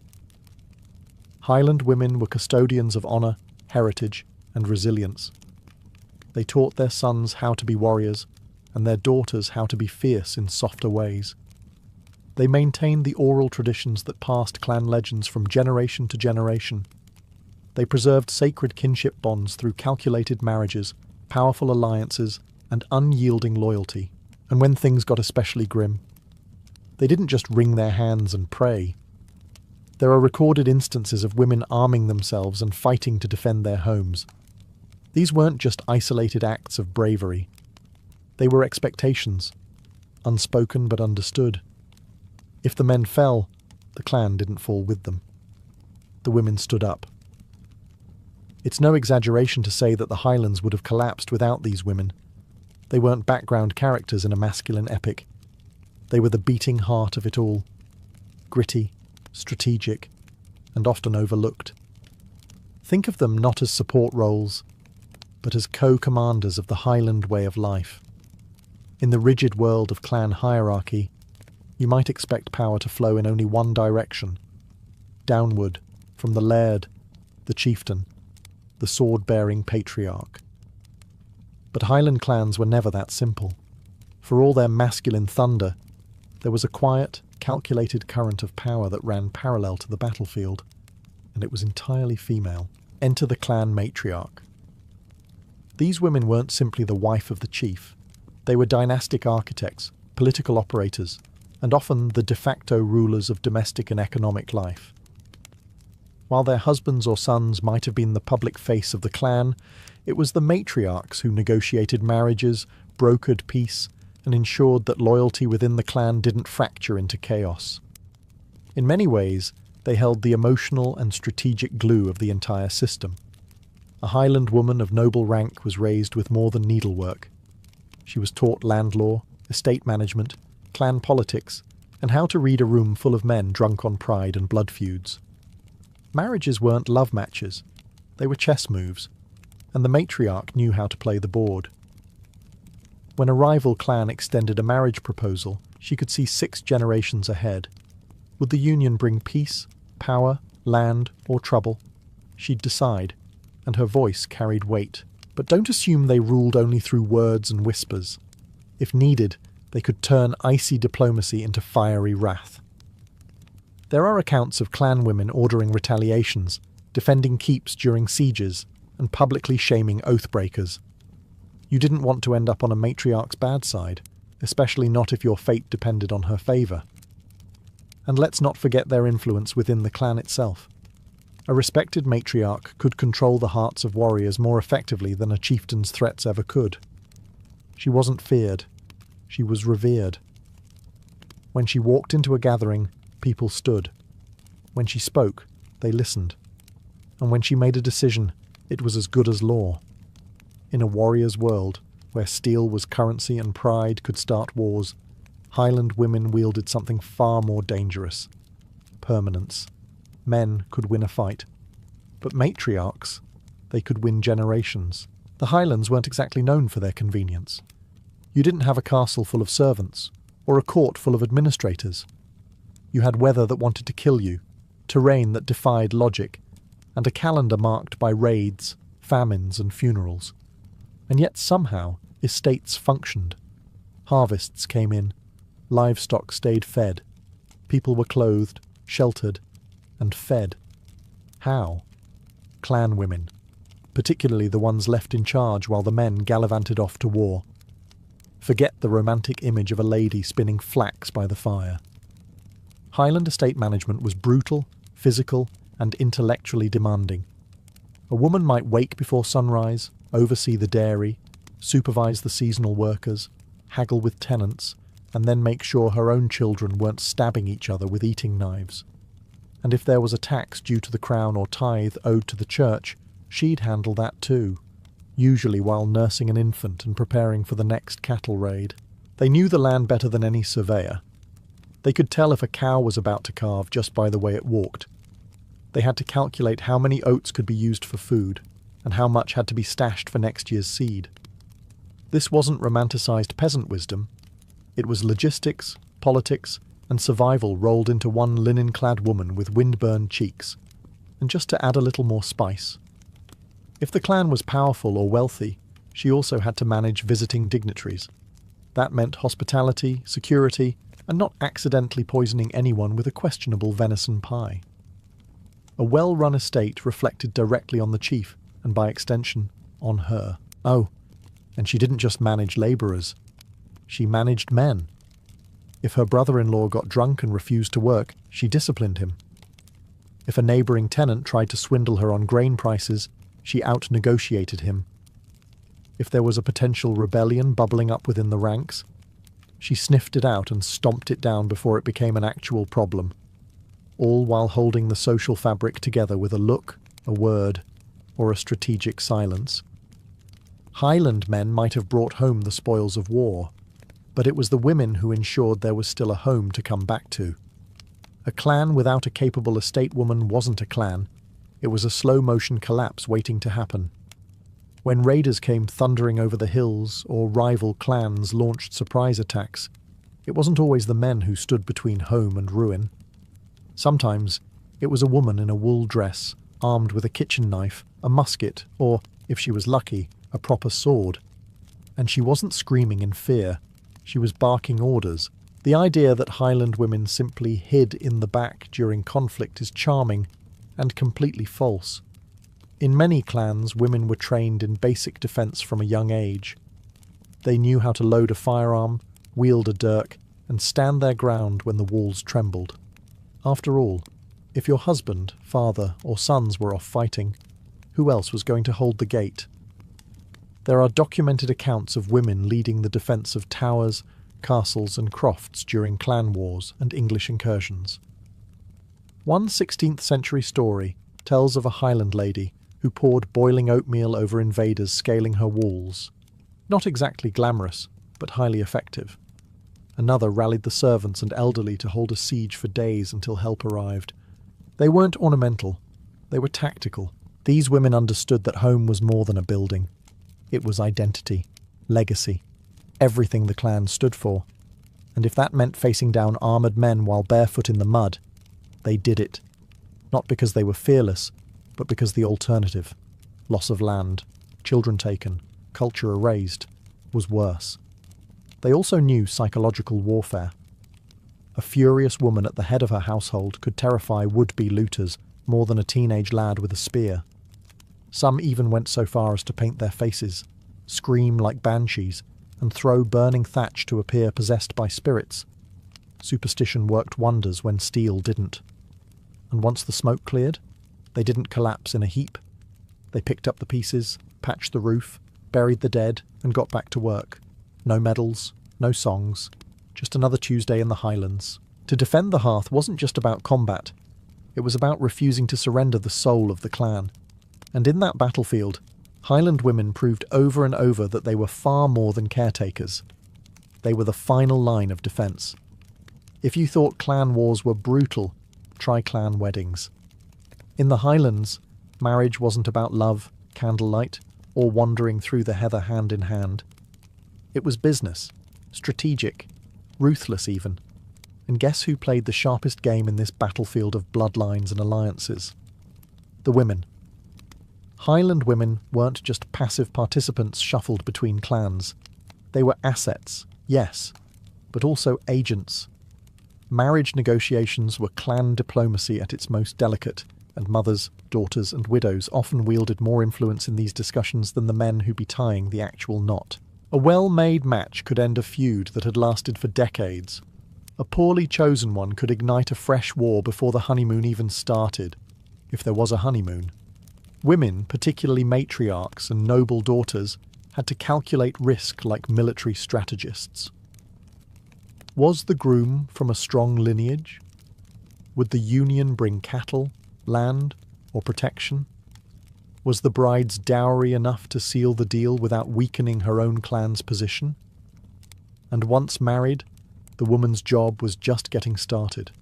Speaker 1: Highland women were custodians of honour, heritage, and resilience. They taught their sons how to be warriors, and their daughters how to be fierce in softer ways. They maintained the oral traditions that passed clan legends from generation to generation. They preserved sacred kinship bonds through calculated marriages, powerful alliances, and unyielding loyalty. And when things got especially grim, they didn't just wring their hands and pray. There are recorded instances of women arming themselves and fighting to defend their homes. These weren't just isolated acts of bravery. They were expectations, unspoken but understood. If the men fell, the clan didn't fall with them. The women stood up. It's no exaggeration to say that the Highlands would have collapsed without these women. They weren't background characters in a masculine epic. They were the beating heart of it all. Gritty, strategic, and often overlooked. Think of them not as support roles, but as co-commanders of the Highland way of life. In the rigid world of clan hierarchy, you might expect power to flow in only one direction, downward, from the laird, the chieftain, the sword-bearing patriarch. But Highland clans were never that simple. For all their masculine thunder, there was a quiet, calculated current of power that ran parallel to the battlefield, and it was entirely female. Enter the clan matriarch. These women weren't simply the wife of the chief. They were dynastic architects, political operators, and often the de facto rulers of domestic and economic life. While their husbands or sons might have been the public face of the clan, it was the matriarchs who negotiated marriages, brokered peace, and ensured that loyalty within the clan didn't fracture into chaos. In many ways, they held the emotional and strategic glue of the entire system. A Highland woman of noble rank was raised with more than needlework. She was taught land law, estate management, clan politics, and how to read a room full of men drunk on pride and blood feuds. Marriages weren't love matches, they were chess moves, and the matriarch knew how to play the board. When a rival clan extended a marriage proposal, she could see 6 generations ahead. Would the union bring peace, power, land, or trouble? She'd decide, and her voice carried weight. But don't assume they ruled only through words and whispers. If needed, they could turn icy diplomacy into fiery wrath. There are accounts of clan women ordering retaliations, defending keeps during sieges, and publicly shaming oath-breakers. You didn't want to end up on a matriarch's bad side, especially not if your fate depended on her favour. And let's not forget their influence within the clan itself. A respected matriarch could control the hearts of warriors more effectively than a chieftain's threats ever could. She wasn't feared, she was revered. When she walked into a gathering, people stood. When she spoke, they listened. And when she made a decision, it was as good as law. In a warrior's world, where steel was currency and pride could start wars, Highland women wielded something far more dangerous: permanence. Men could win a fight. But matriarchs, they could win generations. The Highlands weren't exactly known for their convenience. You didn't have a castle full of servants, or a court full of administrators. You had weather that wanted to kill you, terrain that defied logic, and a calendar marked by raids, famines, and funerals. And yet somehow, estates functioned. Harvests came in, livestock stayed fed, people were clothed, sheltered, and fed. How? Clan women, particularly the ones left in charge while the men gallivanted off to war. Forget the romantic image of a lady spinning flax by the fire. Highland estate management was brutal, physical, and intellectually demanding. A woman might wake before sunrise, oversee the dairy, supervise the seasonal workers, haggle with tenants, and then make sure her own children weren't stabbing each other with eating knives. And if there was a tax due to the crown or tithe owed to the church, she'd handle that too, usually while nursing an infant and preparing for the next cattle raid. They knew the land better than any surveyor. They could tell if a cow was about to calve just by the way it walked. They had to calculate how many oats could be used for food, and how much had to be stashed for next year's seed. This wasn't romanticised peasant wisdom. It was logistics, politics, and survival rolled into one linen-clad woman with wind-burned cheeks. And just to add a little more spice, if the clan was powerful or wealthy, she also had to manage visiting dignitaries. That meant hospitality, security, and not accidentally poisoning anyone with a questionable venison pie. A well-run estate reflected directly on the chief, and by extension, on her. Oh, and she didn't just manage labourers. She managed men. If her brother-in-law got drunk and refused to work, she disciplined him. If a neighbouring tenant tried to swindle her on grain prices, she out-negotiated him. If there was a potential rebellion bubbling up within the ranks, she sniffed it out and stomped it down before it became an actual problem, all while holding the social fabric together with a look, a word, or a strategic silence. Highland men might have brought home the spoils of war, but it was the women who ensured there was still a home to come back to. A clan without a capable estate woman wasn't a clan. It was a slow-motion collapse waiting to happen. When raiders came thundering over the hills or rival clans launched surprise attacks, it wasn't always the men who stood between home and ruin. Sometimes it was a woman in a wool dress, armed with a kitchen knife, a musket, or, if she was lucky, a proper sword. And she wasn't screaming in fear, she was barking orders. The idea that Highland women simply hid in the back during conflict is charming and completely false. In many clans, women were trained in basic defence from a young age. They knew how to load a firearm, wield a dirk, and stand their ground when the walls trembled. After all, if your husband, father, or sons were off fighting, who else was going to hold the gate? There are documented accounts of women leading the defence of towers, castles, and crofts during clan wars and English incursions. One 16th century story tells of a Highland lady who poured boiling oatmeal over invaders scaling her walls. Not exactly glamorous, but highly effective. Another rallied the servants and elderly to hold a siege for days until help arrived. They weren't ornamental, they were tactical. These women understood that home was more than a building. It was identity, legacy, everything the clan stood for. And if that meant facing down armoured men while barefoot in the mud, they did it. Not because they were fearless, but because the alternative, loss of land, children taken, culture erased, was worse. They also knew psychological warfare. A furious woman at the head of her household could terrify would-be looters more than a teenage lad with a spear. Some even went so far as to paint their faces, scream like banshees, and throw burning thatch to appear possessed by spirits. Superstition worked wonders when steel didn't. And once the smoke cleared, they didn't collapse in a heap. They picked up the pieces, patched the roof, buried the dead, and got back to work. No medals, no songs, just another Tuesday in the Highlands. To defend the hearth wasn't just about combat. It was about refusing to surrender the soul of the clan. And in that battlefield, Highland women proved over and over that they were far more than caretakers. They were the final line of defence. If you thought clan wars were brutal, try clan weddings. In the Highlands, marriage wasn't about love, candlelight, or wandering through the heather hand in hand. It was business, strategic, ruthless even. And guess who played the sharpest game in this battlefield of bloodlines and alliances? The women. Highland women weren't just passive participants shuffled between clans. They were assets, yes, but also agents. Marriage negotiations were clan diplomacy at its most delicate, and mothers, daughters, and widows often wielded more influence in these discussions than the men who be tying the actual knot. A well-made match could end a feud that had lasted for decades. A poorly chosen one could ignite a fresh war before the honeymoon even started, if there was a honeymoon. Women, particularly matriarchs and noble daughters, had to calculate risk like military strategists. Was the groom from a strong lineage? Would the union bring cattle, land, or protection? Was the bride's dowry enough to seal the deal without weakening her own clan's position? And once married, the woman's job was just getting started.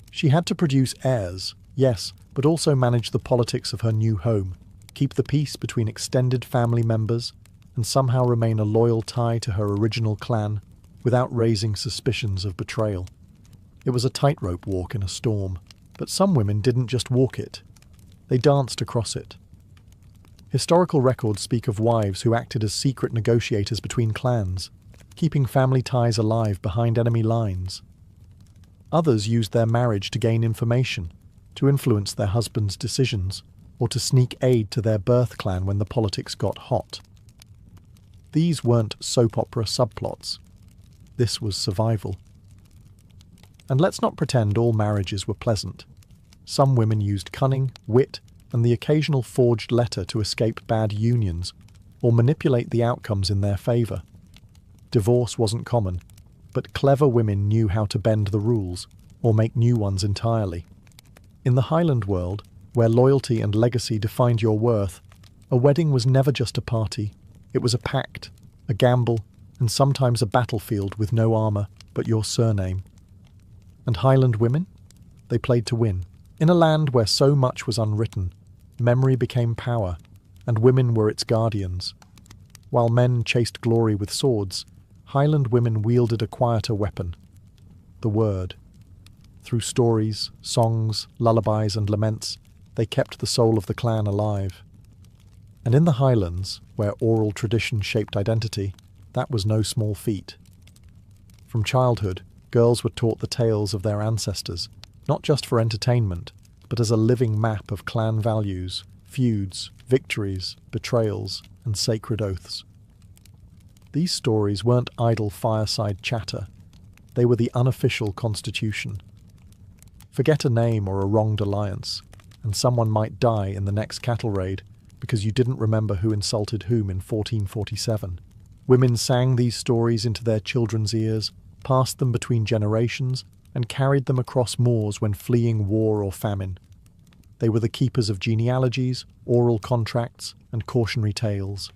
Speaker 1: She had to produce heirs, yes, but also manage the politics of her new home, keep the peace between extended family members, and somehow remain a loyal tie to her original clan without raising suspicions of betrayal. It was a tightrope walk in a storm, but some women didn't just walk it. They danced across it. Historical records speak of wives who acted as secret negotiators between clans, keeping family ties alive behind enemy lines. Others used their marriage to gain information, to influence their husbands' decisions, or to sneak aid to their birth clan when the politics got hot. These weren't soap opera subplots. This was survival. And let's not pretend all marriages were pleasant. Some women used cunning, wit, and the occasional forged letter to escape bad unions, or manipulate the outcomes in their favour. Divorce wasn't common, but clever women knew how to bend the rules, or make new ones entirely. In the Highland world, where loyalty and legacy defined your worth, a wedding was never just a party. It was a pact, a gamble, and sometimes a battlefield with no armour but your surname. And Highland women? They played to win. In a land where so much was unwritten, memory became power, and women were its guardians. While men chased glory with swords, Highland women wielded a quieter weapon: the word. Through stories, songs, lullabies, and laments, they kept the soul of the clan alive. And in the Highlands, where oral tradition shaped identity, that was no small feat. From childhood, girls were taught the tales of their ancestors, not just for entertainment, but as a living map of clan values, feuds, victories, betrayals, and sacred oaths. These stories weren't idle fireside chatter. They were the unofficial constitution. Forget a name or a wronged alliance, and someone might die in the next cattle raid because you didn't remember who insulted whom in 1447. Women sang these stories into their children's ears, passed them between generations, and carried them across moors when fleeing war or famine. They were the keepers of genealogies, oral contracts, and cautionary tales.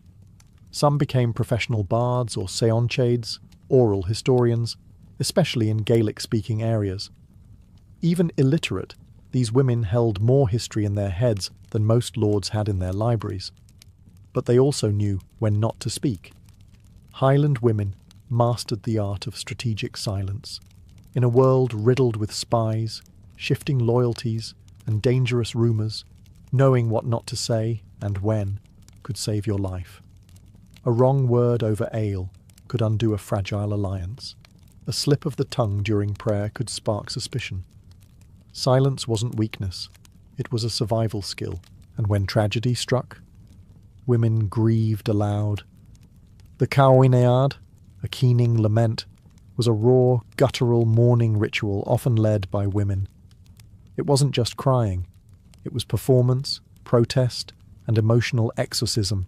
Speaker 1: Some became professional bards or seanchades, oral historians, especially in Gaelic-speaking areas. Even illiterate, these women held more history in their heads than most lords had in their libraries. But they also knew when not to speak. Highland women mastered the art of strategic silence. In a world riddled with spies, shifting loyalties, and dangerous rumours, knowing what not to say and when could save your life. A wrong word over ale could undo a fragile alliance. A slip of the tongue during prayer could spark suspicion. Silence wasn't weakness, it was a survival skill, and when tragedy struck, women grieved aloud. The Caoinead, a keening lament, was a raw, guttural mourning ritual often led by women. It wasn't just crying, it was performance, protest, and emotional exorcism.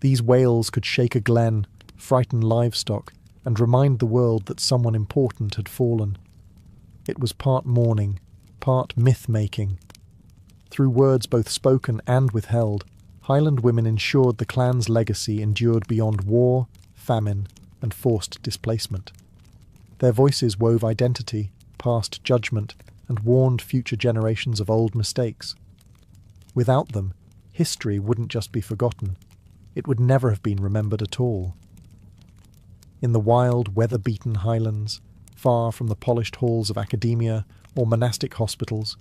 Speaker 1: These wails could shake a glen, frighten livestock, and remind the world that someone important had fallen. It was part mourning, part myth-making. Through words both spoken and withheld, Highland women ensured the clan's legacy endured beyond war, famine, and forced displacement. Their voices wove identity, passed judgment, and warned future generations of old mistakes. Without them, history wouldn't just be forgotten, it would never have been remembered at all. In the wild, weather-beaten highlands, far from the polished halls of academia or monastic hospitals,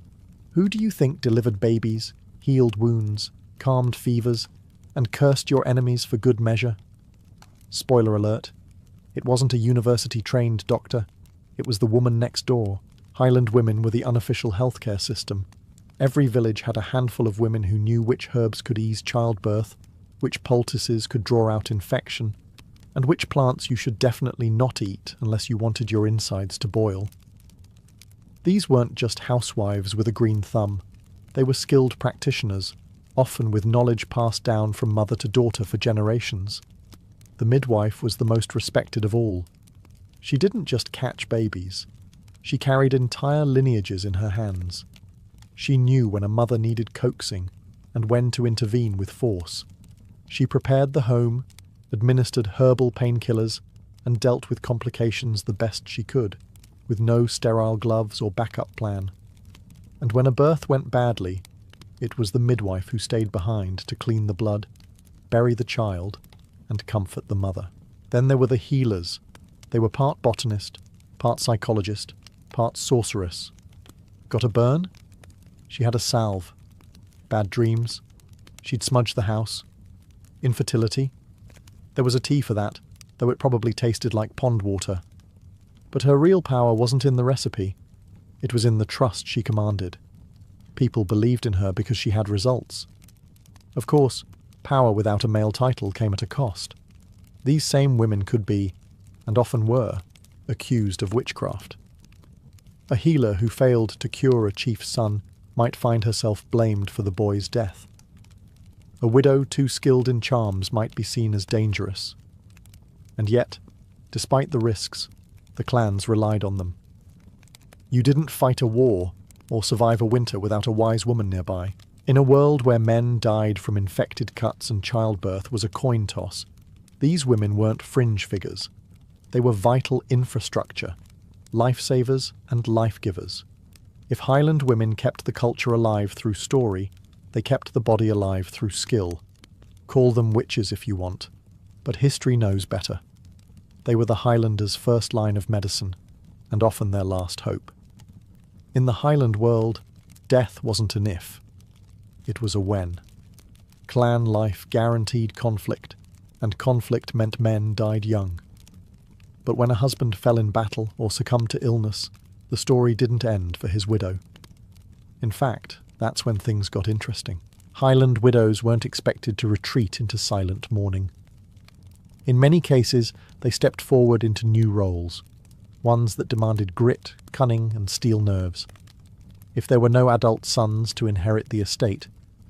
Speaker 1: who do you think delivered babies, healed wounds, calmed fevers, and cursed your enemies for good measure? Spoiler alert, it wasn't a university-trained doctor, it was the woman next door. Highland women were the unofficial healthcare system. Every village had a handful of women who knew which herbs could ease childbirth, which poultices could draw out infection, and which plants you should definitely not eat unless you wanted your insides to boil. These weren't just housewives with a green thumb. They were skilled practitioners, often with knowledge passed down from mother to daughter for generations. The midwife was the most respected of all. She didn't just catch babies. She carried entire lineages in her hands. She knew when a mother needed coaxing and when to intervene with force. She prepared the home, administered herbal painkillers, and dealt with complications the best she could, with no sterile gloves or backup plan. And when a birth went badly, it was the midwife who stayed behind to clean the blood, bury the child, and comfort the mother. Then there were the healers. They were part botanist, part psychologist, part sorceress. Got a burn? She had a salve. Bad dreams? She'd smudge the house. Infertility? There was a tea for that, though it probably tasted like pond water. But her real power wasn't in the recipe. It was in the trust she commanded. People believed in her because she had results. Of course, power without a male title came at a cost. These same women could be, and often were, accused of witchcraft. A healer who failed to cure a chief's son might find herself blamed for the boy's death. A widow too skilled in charms might be seen as dangerous. And yet, despite the risks, the clans relied on them. You didn't fight a war or survive a winter without a wise woman nearby. In a world where men died from infected cuts and childbirth was a coin toss, these women weren't fringe figures. They were vital infrastructure, lifesavers and life-givers. If Highland women kept the culture alive through story, they kept the body alive through skill. Call them witches if you want, but history knows better. They were the Highlanders' first line of medicine, and often their last hope. In the Highland world, death wasn't an if, it was a when. Clan life guaranteed conflict, and conflict meant men died young. But when a husband fell in battle or succumbed to illness, the story didn't end for his widow. In fact, that's when things got interesting. Highland widows weren't expected to retreat into silent mourning. In many cases, they stepped forward into new roles, ones that demanded grit, cunning, and steel nerves. If there were no adult sons to inherit the estate,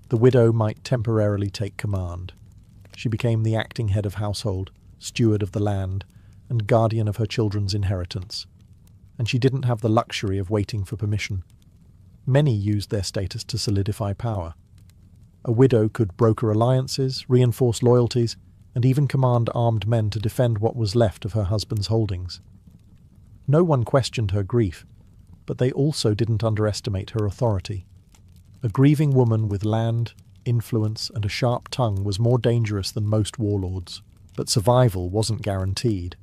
Speaker 1: the widow might temporarily take command. She became the acting head of household, steward of the land, and guardian of her children's inheritance. And she didn't have the luxury of waiting for permission. Many used their status to solidify power. A widow could broker alliances, reinforce loyalties, and even command armed men to defend what was left of her husband's holdings. No one questioned her grief, but they also didn't underestimate her authority. A grieving woman with land, influence, and a sharp tongue was more dangerous than most warlords. But survival wasn't guaranteed.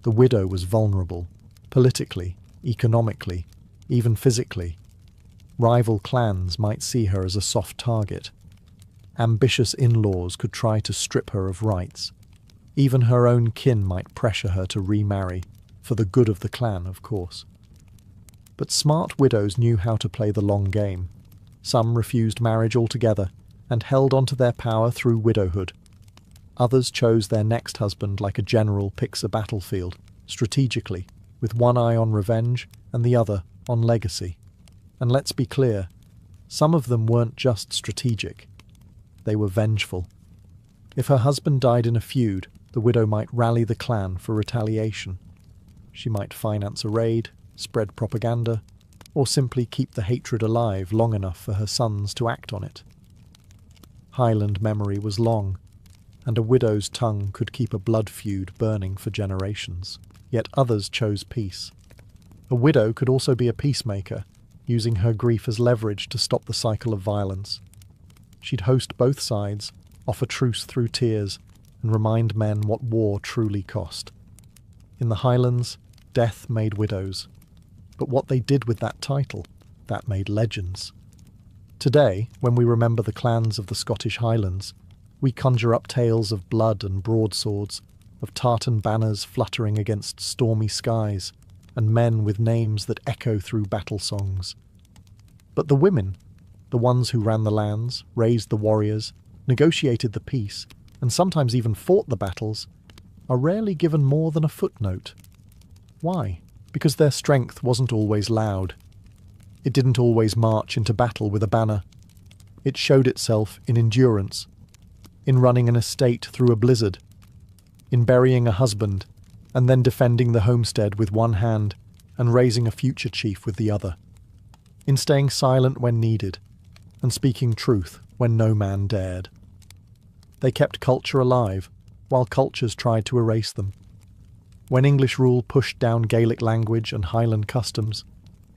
Speaker 1: The widow was vulnerable, politically, economically, even physically. Rival clans might see her as a soft target. Ambitious in-laws could try to strip her of rights. Even her own kin might pressure her to remarry, for the good of the clan, of course. But smart widows knew how to play the long game. Some refused marriage altogether and held on to their power through widowhood. Others chose their next husband like a general picks a battlefield, strategically, with one eye on revenge and the other on legacy. And let's be clear, some of them weren't just strategic. They were vengeful. If her husband died in a feud, the widow might rally the clan for retaliation. She might finance a raid, spread propaganda, or simply keep the hatred alive long enough for her sons to act on it. Highland memory was long, and a widow's tongue could keep a blood feud burning for generations. Yet others chose peace. A widow could also be a peacemaker, using her grief as leverage to stop the cycle of violence. She'd host both sides, offer truce through tears, and remind men what war truly cost. In the Highlands, death made widows. But what they did with that title, that made legends. Today, when we remember the clans of the Scottish Highlands, we conjure up tales of blood and broadswords, of tartan banners fluttering against stormy skies, and men with names that echo through battle songs. But the women, the ones who ran the lands, raised the warriors, negotiated the peace, and sometimes even fought the battles, are rarely given more than a footnote. Why? Because their strength wasn't always loud. It didn't always march into battle with a banner. It showed itself in endurance, in running an estate through a blizzard, in burying a husband, and then defending the homestead with one hand and raising a future chief with the other, in staying silent when needed, and speaking truth when no man dared. They kept culture alive, while cultures tried to erase them. When English rule pushed down Gaelic language and Highland customs,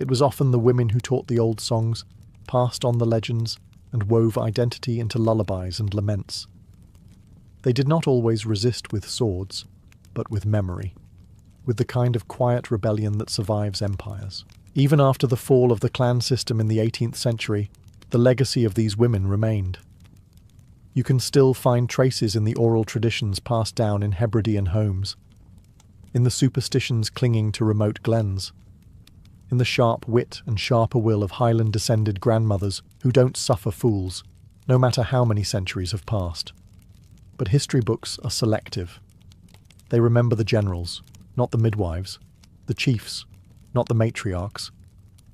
Speaker 1: it was often the women who taught the old songs, passed on the legends, and wove identity into lullabies and laments. They did not always resist with swords, but with memory, with the kind of quiet rebellion that survives empires. Even after the fall of the clan system in the 18th century, the legacy of these women remained. You can still find traces in the oral traditions passed down in Hebridean homes, in the superstitions clinging to remote glens, in the sharp wit and sharper will of Highland-descended grandmothers who don't suffer fools, no matter how many centuries have passed. But history books are selective. They remember the generals, not the midwives, the chiefs, not the matriarchs,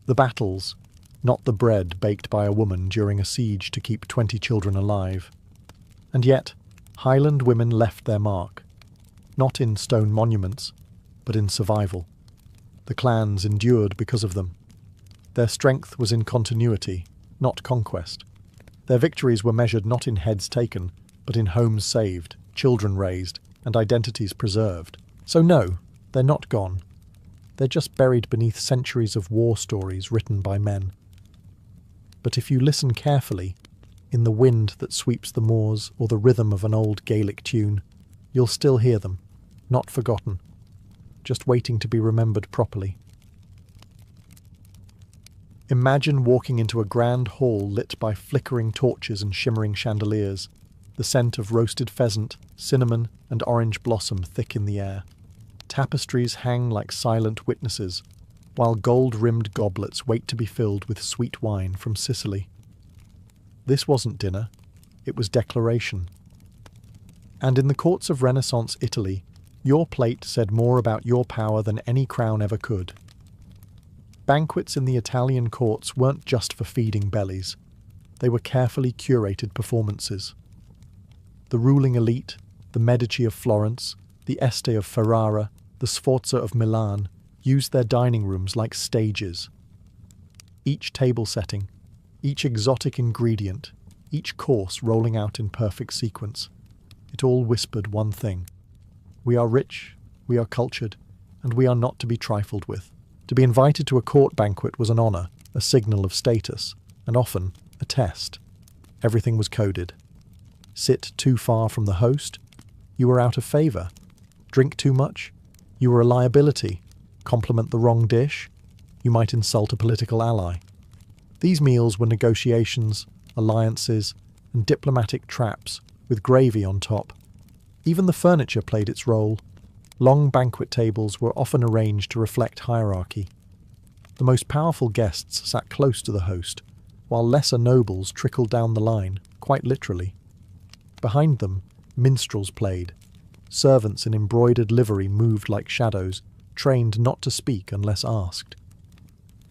Speaker 1: the battles, not the bread baked by a woman during a siege to keep 20 children alive. And yet, Highland women left their mark, not in stone monuments, but in survival. The clans endured because of them. Their strength was in continuity, not conquest. Their victories were measured not in heads taken, but in homes saved, children raised, and identities preserved. So no, they're not gone. They're just buried beneath centuries of war stories written by men. But if you listen carefully, in the wind that sweeps the moors or the rhythm of an old Gaelic tune, you'll still hear them, not forgotten, just waiting to be remembered properly. Imagine walking into a grand hall lit by flickering torches and shimmering chandeliers. the scent of roasted pheasant, cinnamon, and orange blossom thick in the air. Tapestries hang like silent witnesses, while gold-rimmed goblets wait to be filled with sweet wine from Sicily. This wasn't dinner, it was declaration. And in the courts of Renaissance Italy, your plate said more about your power than any crown ever could. Banquets in the Italian courts weren't just for feeding bellies. They were carefully curated performances. The ruling elite, the Medici of Florence, the Este of Ferrara, the Sforza of Milan, used their dining rooms like stages. Each table setting, each exotic ingredient, each course rolling out in perfect sequence. It all whispered one thing. We are rich, we are cultured, and we are not to be trifled with. To be invited to a court banquet was an honour, a signal of status, and often a test. Everything was coded. Sit too far from the host, you were out of favour. Drink too much, you were a liability. Compliment the wrong dish, you might insult a political ally. These meals were negotiations, alliances, and diplomatic traps, with gravy on top. Even the furniture played its role. Long banquet tables were often arranged to reflect hierarchy. The most powerful guests sat close to the host, while lesser nobles trickled down the line, quite literally. Behind them, minstrels played. Servants in embroidered livery moved like shadows, trained not to speak unless asked.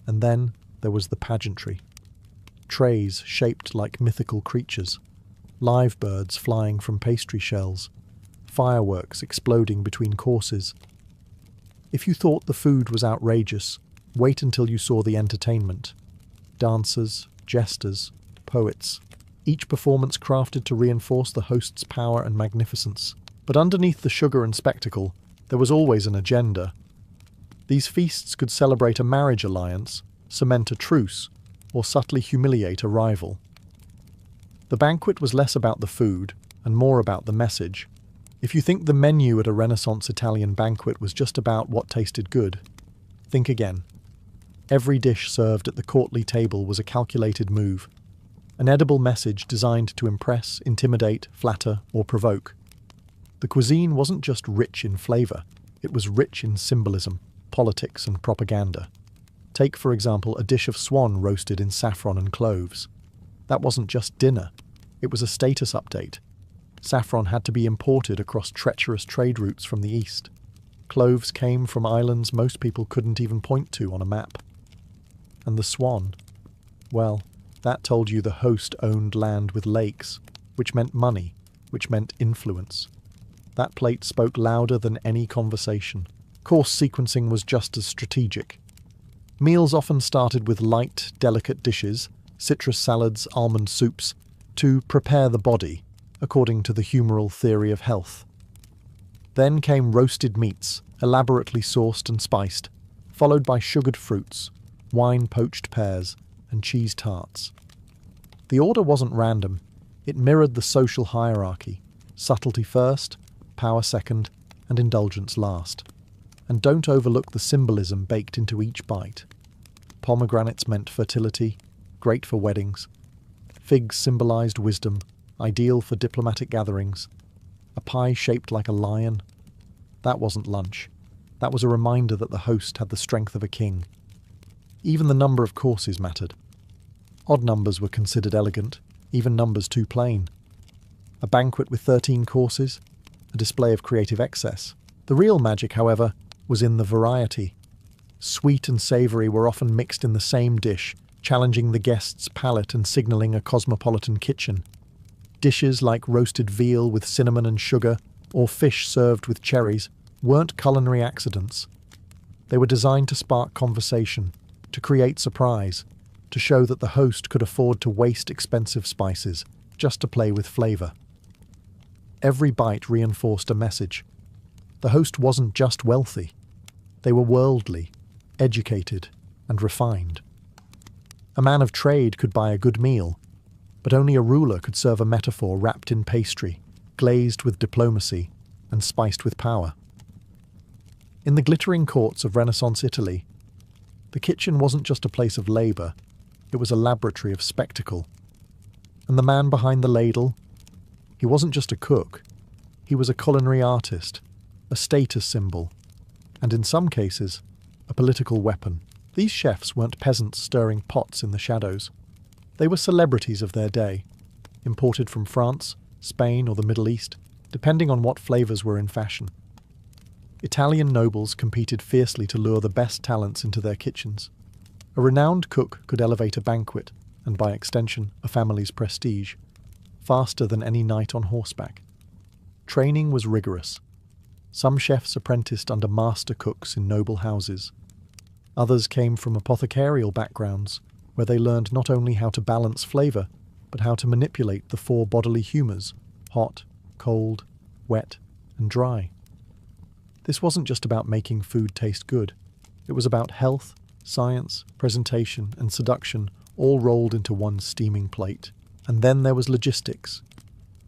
Speaker 1: And then there was the pageantry. Trays shaped like mythical creatures, live birds flying from pastry shells, fireworks exploding between courses. If you thought the food was outrageous, wait until you saw the entertainment. Dancers, jesters, poets, each performance crafted to reinforce the host's power and magnificence. But underneath the sugar and spectacle, there was always an agenda. These feasts could celebrate a marriage alliance, cement a truce, or subtly humiliate a rival. The banquet was less about the food and more about the message. If you think the menu at a Renaissance Italian banquet was just about what tasted good, think again. Every dish served at the courtly table was a calculated move, an edible message designed to impress, intimidate, flatter, or provoke. The cuisine wasn't just rich in flavour, it was rich in symbolism, politics, and propaganda. Take, for example, a dish of swan roasted in saffron and cloves. That wasn't just dinner, it was a status update. Saffron had to be imported across treacherous trade routes from the east. Cloves came from islands most people couldn't even point to on a map. And the swan, well, that told you the host owned land with lakes, which meant money, which meant influence. That plate spoke louder than any conversation. Course sequencing was just as strategic. Meals often started with light, delicate dishes, citrus salads, almond soups, to prepare the body, according to the humoral theory of health. Then came roasted meats, elaborately sauced and spiced, followed by sugared fruits, wine-poached pears, and cheese tarts. The order wasn't random. It mirrored the social hierarchy: subtlety first, power second, and indulgence last. And don't overlook the symbolism baked into each bite. Pomegranates meant fertility, great for weddings. Figs symbolized wisdom, ideal for diplomatic gatherings. A pie shaped like a lion. That wasn't lunch. That was a reminder that the host had the strength of a king. Even the number of courses mattered. Odd numbers were considered elegant, even numbers too plain. A banquet with 13 courses? A display of creative excess. The real magic, however, was in the variety. Sweet and savoury were often mixed in the same dish, challenging the guest's palate and signalling a cosmopolitan kitchen. Dishes like roasted veal with cinnamon and sugar, or fish served with cherries, weren't culinary accidents. They were designed to spark conversation, to create surprise, to show that the host could afford to waste expensive spices just to play with flavour. Every bite reinforced a message. The host wasn't just wealthy. They were worldly, educated, and refined. A man of trade could buy a good meal, but only a ruler could serve a metaphor wrapped in pastry, glazed with diplomacy, and spiced with power. In the glittering courts of Renaissance Italy, the kitchen wasn't just a place of labour, it was a laboratory of spectacle. And the man behind the ladle, he He wasn't just a cook, he was a culinary artist, a status symbol, and in some cases, a political weapon. These chefs weren't peasants stirring pots in the shadows. They were celebrities of their day, imported from France, Spain, or the Middle East, depending on what flavors were in fashion. Italian nobles competed fiercely to lure the best talents into their kitchens. A renowned cook could elevate a banquet, and by extension, a family's prestige, faster than any knight on horseback. Training was rigorous. Some chefs apprenticed under master cooks in noble houses. Others came from apothecarial backgrounds, where they learned not only how to balance flavor, but how to manipulate the four bodily humors: hot, cold, wet, and dry. This wasn't just about making food taste good. It was about health, science, presentation, and seduction, all rolled into one steaming plate. And then there was logistics.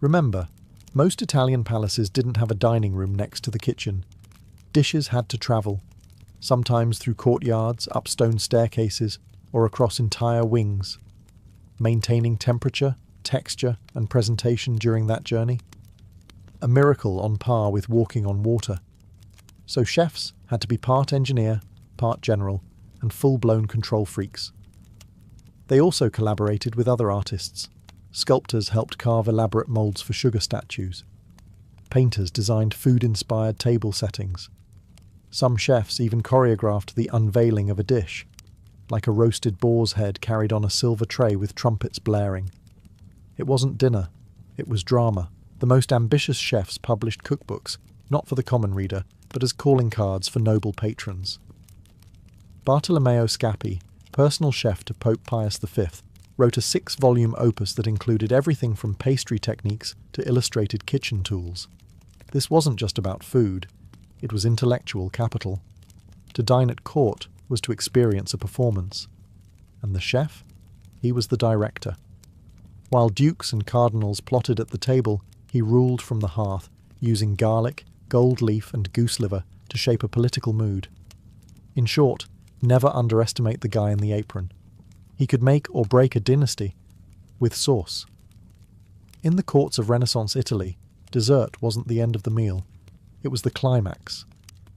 Speaker 1: Remember, most Italian palaces didn't have a dining room next to the kitchen. Dishes had to travel, sometimes through courtyards, up stone staircases, or across entire wings. Maintaining temperature, texture, and presentation during that journey? A miracle on par with walking on water. So chefs had to be part engineer, part general, and full-blown control freaks. They also collaborated with other artists. Sculptors helped carve elaborate molds for sugar statues. Painters designed food-inspired table settings. Some chefs even choreographed the unveiling of a dish, like a roasted boar's head carried on a silver tray with trumpets blaring. It wasn't dinner, it was drama. The most ambitious chefs published cookbooks, not for the common reader, but as calling cards for noble patrons. Bartolomeo Scappi, personal chef to Pope Pius V, wrote a 6-volume opus that included everything from pastry techniques to illustrated kitchen tools. This wasn't just about food, it was intellectual capital. To dine at court was to experience a performance. And the chef? He was the director. While dukes and cardinals plotted at the table, he ruled from the hearth, using garlic, gold leaf, and goose liver to shape a political mood. In short, never underestimate the guy in the apron. He could make or break a dynasty with sauce. In the courts of Renaissance Italy, dessert wasn't the end of the meal. It was the climax.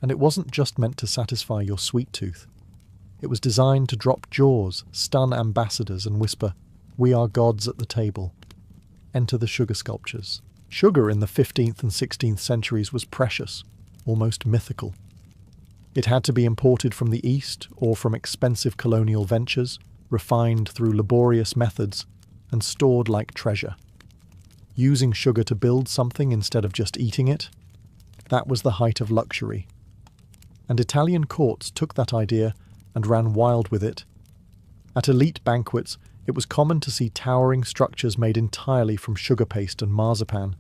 Speaker 1: And it wasn't just meant to satisfy your sweet tooth. It was designed to drop jaws, stun ambassadors, and whisper, "We are gods at the table." Enter the sugar sculptures. Sugar in the 15th and 16th centuries was precious, almost mythical. It had to be imported from the East or from expensive colonial ventures, refined through laborious methods, and stored like treasure. Using sugar to build something instead of just eating it, that was the height of luxury. And Italian courts took that idea and ran wild with it. At elite banquets, it was common to see towering structures made entirely from sugar paste and marzipan.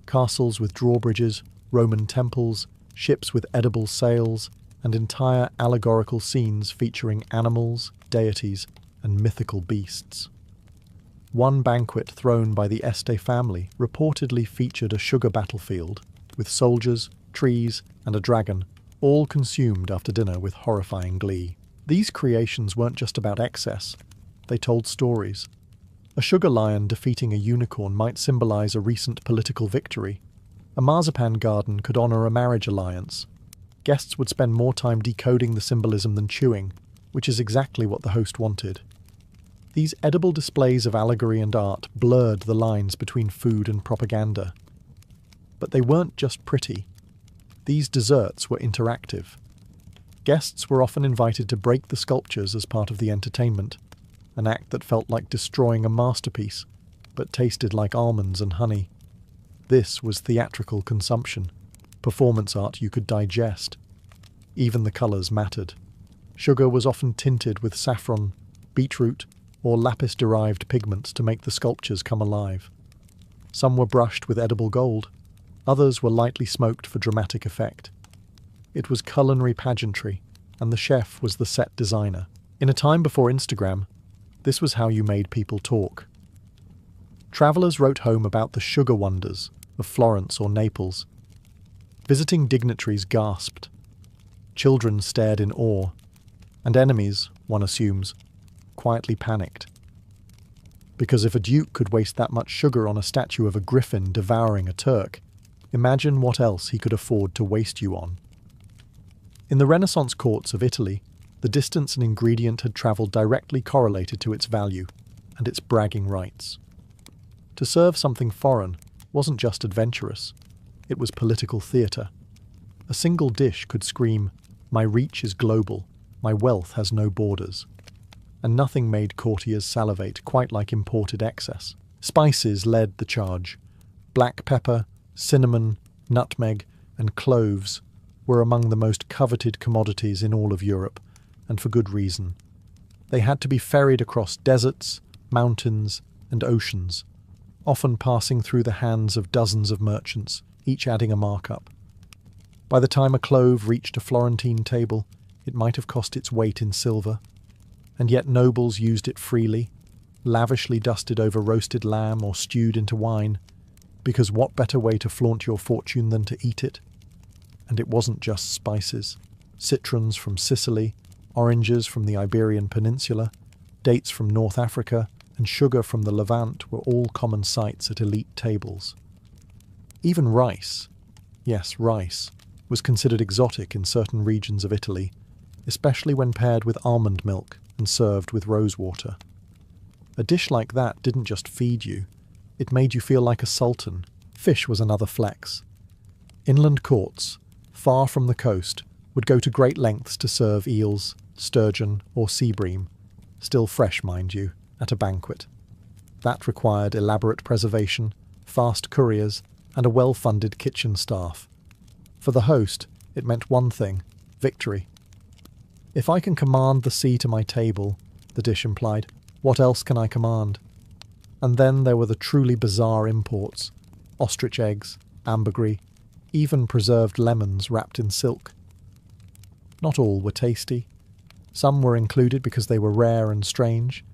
Speaker 1: Castles with drawbridges, Roman temples, ships with edible sails, and entire allegorical scenes featuring animals, deities, and mythical beasts. One banquet thrown by the Este family reportedly featured a sugar battlefield, with soldiers, trees, and a dragon, all consumed after dinner with horrifying glee. These creations weren't just about excess, they told stories. A sugar lion defeating a unicorn might symbolize a recent political victory. A marzipan garden could honor a marriage alliance. Guests would spend more time decoding the symbolism than chewing, which is exactly what the host wanted. These edible displays of allegory and art blurred the lines between food and propaganda. But they weren't just pretty. These desserts were interactive. Guests were often invited to break the sculptures as part of the entertainment, an act that felt like destroying a masterpiece, but tasted like almonds and honey. This was theatrical consumption, performance art you could digest. Even the colours mattered. Sugar was often tinted with saffron, beetroot, or lapis-derived pigments to make the sculptures come alive. Some were brushed with edible gold, others were lightly smoked for dramatic effect. It was culinary pageantry, and the chef was the set designer. In a time before Instagram, this was how you made people talk. Travellers wrote home about the sugar wonders of Florence or Naples. Visiting dignitaries gasped. Children stared in awe, and enemies, one assumes, quietly panicked. Because if a duke could waste that much sugar on a statue of a griffin devouring a Turk, imagine what else he could afford to waste you on. In the Renaissance courts of Italy, the distance an ingredient had travelled directly correlated to its value and its bragging rights. To serve something foreign wasn't just adventurous, it was political theatre. A single dish could scream, "My reach is global, my wealth has no borders." And nothing made courtiers salivate quite like imported excess. Spices led the charge. Black pepper, cinnamon, nutmeg, and cloves were among the most coveted commodities in all of Europe, and for good reason. They had to be ferried across deserts, mountains, and oceans, often passing through the hands of dozens of merchants, each adding a markup. By the time a clove reached a Florentine table, it might have cost its weight in silver, and yet nobles used it freely, lavishly dusted over roasted lamb or stewed into wine, because what better way to flaunt your fortune than to eat it? And it wasn't just spices. Citrons from Sicily, oranges from the Iberian Peninsula, dates from North Africa, and sugar from the Levant were all common sights at elite tables. Even rice, yes, rice, was considered exotic in certain regions of Italy, especially when paired with almond milk and served with rosewater. A dish like that didn't just feed you, it made you feel like a sultan. Fish was another flex. Inland courts, far from the coast, would go to great lengths to serve eels, sturgeon, or sea bream, still fresh, mind you, at a banquet. That required elaborate preservation, fast couriers, and a well-funded kitchen staff. For the host, it meant one thing: victory. "If I can command the sea to my table," the dish implied, "what else can I command?" And then there were the truly bizarre imports: ostrich eggs, ambergris, even preserved lemons wrapped in silk. Not all were tasty. Some were included because they were rare and strange.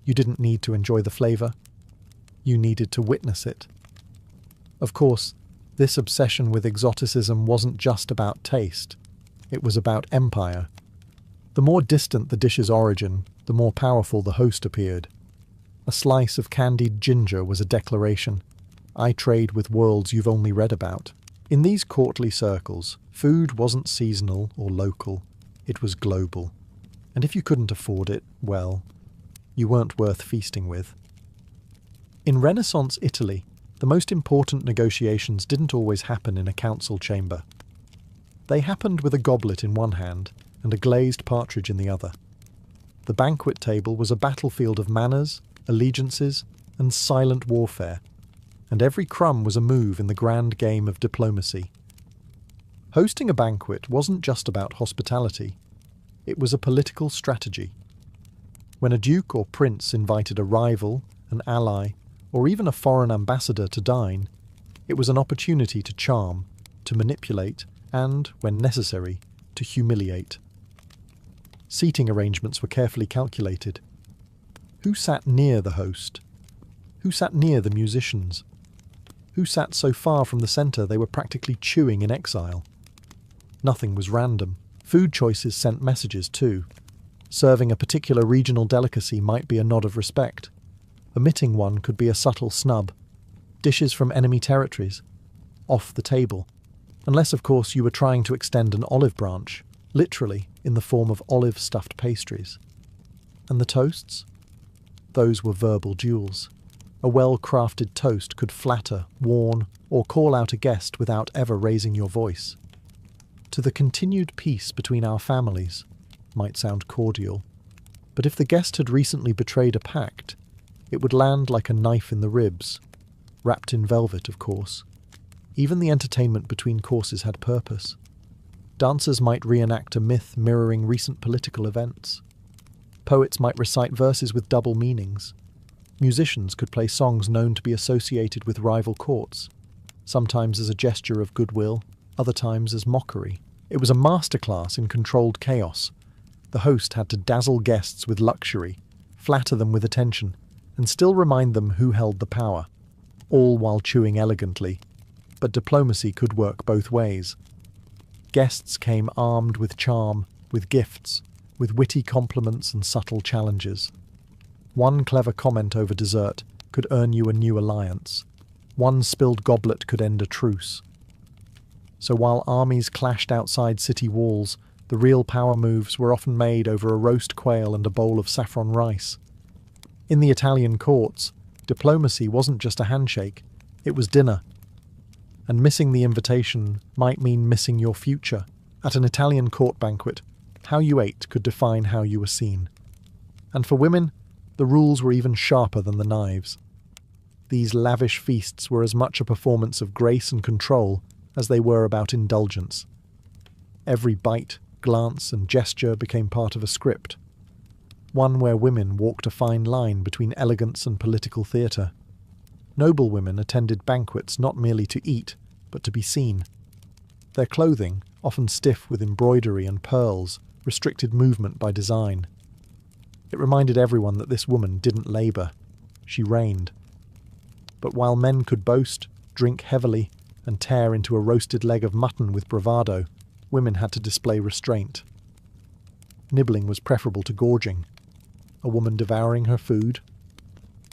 Speaker 1: You didn't need to enjoy the flavour. You needed to witness it. Of course, this obsession with exoticism wasn't just about taste. It was about empire. The more distant the dish's origin, the more powerful the host appeared. A slice of candied ginger was a declaration: "I trade with worlds you've only read about." In these courtly circles, food wasn't seasonal or local, it was global. And if you couldn't afford it, well, you weren't worth feasting with. In Renaissance Italy, the most important negotiations didn't always happen in a council chamber. They happened with a goblet in one hand and a glazed partridge in the other. The banquet table was a battlefield of manners, allegiances, and silent warfare, and every crumb was a move in the grand game of diplomacy. Hosting a banquet wasn't just about hospitality, it was a political strategy. When a duke or prince invited a rival, an ally, or even a foreign ambassador to dine, it was an opportunity to charm, to manipulate, and, when necessary, to humiliate. Seating arrangements were carefully calculated. Who sat near the host? Who sat near the musicians? Who sat so far from the centre they were practically chewing in exile? Nothing was random. Food choices sent messages too. Serving a particular regional delicacy might be a nod of respect. Omitting one could be a subtle snub. Dishes from enemy territories. Off the table. Unless, of course, you were trying to extend an olive branch, literally in the form of olive-stuffed pastries. And the toasts? Those were verbal duels. A well-crafted toast could flatter, warn, or call out a guest without ever raising your voice. "To the continued peace between our families" might sound cordial, but if the guest had recently betrayed a pact, it would land like a knife in the ribs, wrapped in velvet, of course. Even the entertainment between courses had purpose. Dancers might reenact a myth mirroring recent political events. Poets might recite verses with double meanings. Musicians could play songs known to be associated with rival courts, sometimes as a gesture of goodwill, other times as mockery. It was a masterclass in controlled chaos. The host had to dazzle guests with luxury, flatter them with attention, and still remind them who held the power, all while chewing elegantly. But diplomacy could work both ways. Guests came armed with charm, with gifts, with witty compliments and subtle challenges. One clever comment over dessert could earn you a new alliance. One spilled goblet could end a truce. So while armies clashed outside city walls, the real power moves were often made over a roast quail and a bowl of saffron rice. In the Italian courts, diplomacy wasn't just a handshake, it was dinner. And missing the invitation might mean missing your future. At an Italian court banquet, how you ate could define how you were seen. And for women, the rules were even sharper than the knives. These lavish feasts were as much a performance of grace and control as they were about indulgence. Every bite, glance, and gesture became part of a script, one where women walked a fine line between elegance and political theatre. Noble women attended banquets not merely to eat, but to be seen. Their clothing, often stiff with embroidery and pearls, restricted movement by design. It reminded everyone that this woman didn't labour, she reigned. But while men could boast, drink heavily, and tear into a roasted leg of mutton with bravado, women had to display restraint. Nibbling was preferable to gorging. A woman devouring her food?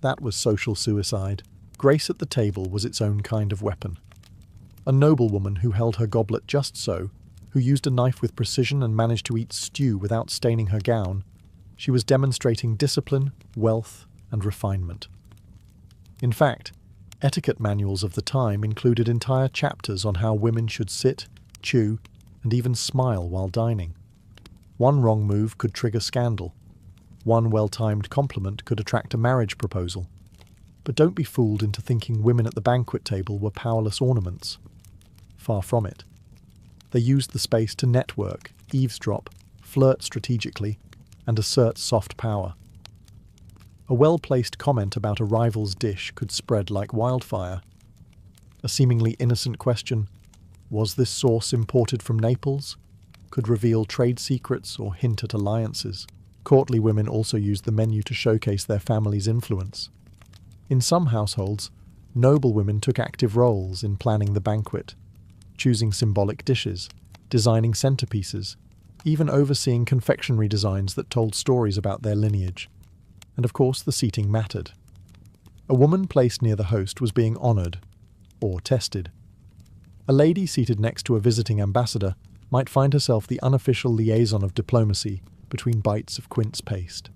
Speaker 1: That was social suicide. Grace at the table was its own kind of weapon. A noble woman who held her goblet just so, who used a knife with precision and managed to eat stew without staining her gown, she was demonstrating discipline, wealth, and refinement. In fact, etiquette manuals of the time included entire chapters on how women should sit, chew, and even smile while dining. One wrong move could trigger scandal. One well-timed compliment could attract a marriage proposal. But don't be fooled into thinking women at the banquet table were powerless ornaments. Far from it. They used the space to network, eavesdrop, flirt strategically, and assert soft power. A well-placed comment about a rival's dish could spread like wildfire. A seemingly innocent question, was this sauce imported from Naples? Could reveal trade secrets or hint at alliances. Courtly women also used the menu to showcase their family's influence. In some households, noble women took active roles in planning the banquet, choosing symbolic dishes, designing centerpieces, even overseeing confectionery designs that told stories about their lineage. And of course, the seating mattered. A woman placed near the host was being honoured, or tested. A lady seated next to a visiting ambassador might find herself the unofficial liaison of diplomacy between bites of quince paste.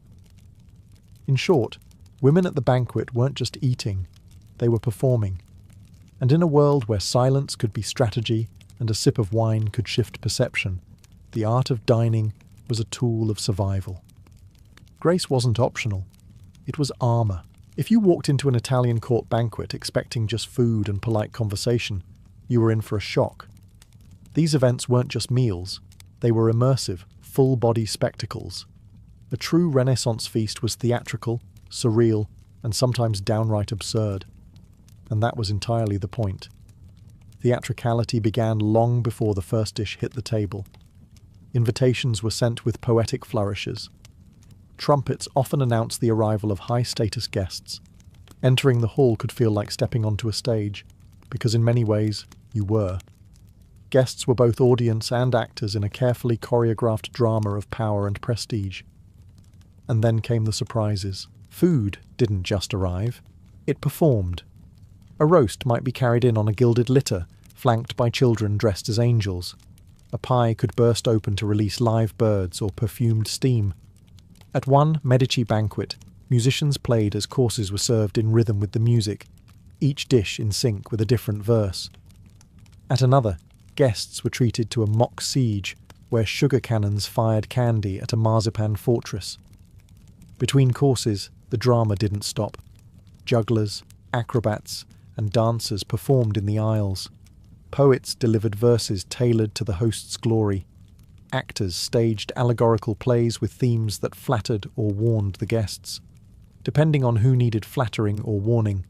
Speaker 1: In short, women at the banquet weren't just eating, they were performing. And in a world where silence could be strategy and a sip of wine could shift perception, the art of dining was a tool of survival. Grace wasn't optional. It was armour. If you walked into an Italian court banquet expecting just food and polite conversation, you were in for a shock. These events weren't just meals. They were immersive, full-body spectacles. A true Renaissance feast was theatrical, surreal, and sometimes downright absurd. And that was entirely the point. Theatricality began long before the first dish hit the table. Invitations were sent with poetic flourishes. Trumpets often announced the arrival of high-status guests. Entering the hall could feel like stepping onto a stage, because in many ways, you were. Guests were both audience and actors in a carefully choreographed drama of power and prestige. And then came the surprises. Food didn't just arrive, it performed. A roast might be carried in on a gilded litter, flanked by children dressed as angels. A pie could burst open to release live birds or perfumed steam. At one Medici banquet, musicians played as courses were served in rhythm with the music, each dish in sync with a different verse. At another, guests were treated to a mock siege, where sugar cannons fired candy at a marzipan fortress. Between courses, the drama didn't stop. Jugglers, acrobats, and dancers performed in the aisles. Poets delivered verses tailored to the host's glory. Actors staged allegorical plays with themes that flattered or warned the guests, depending on who needed flattering or warning.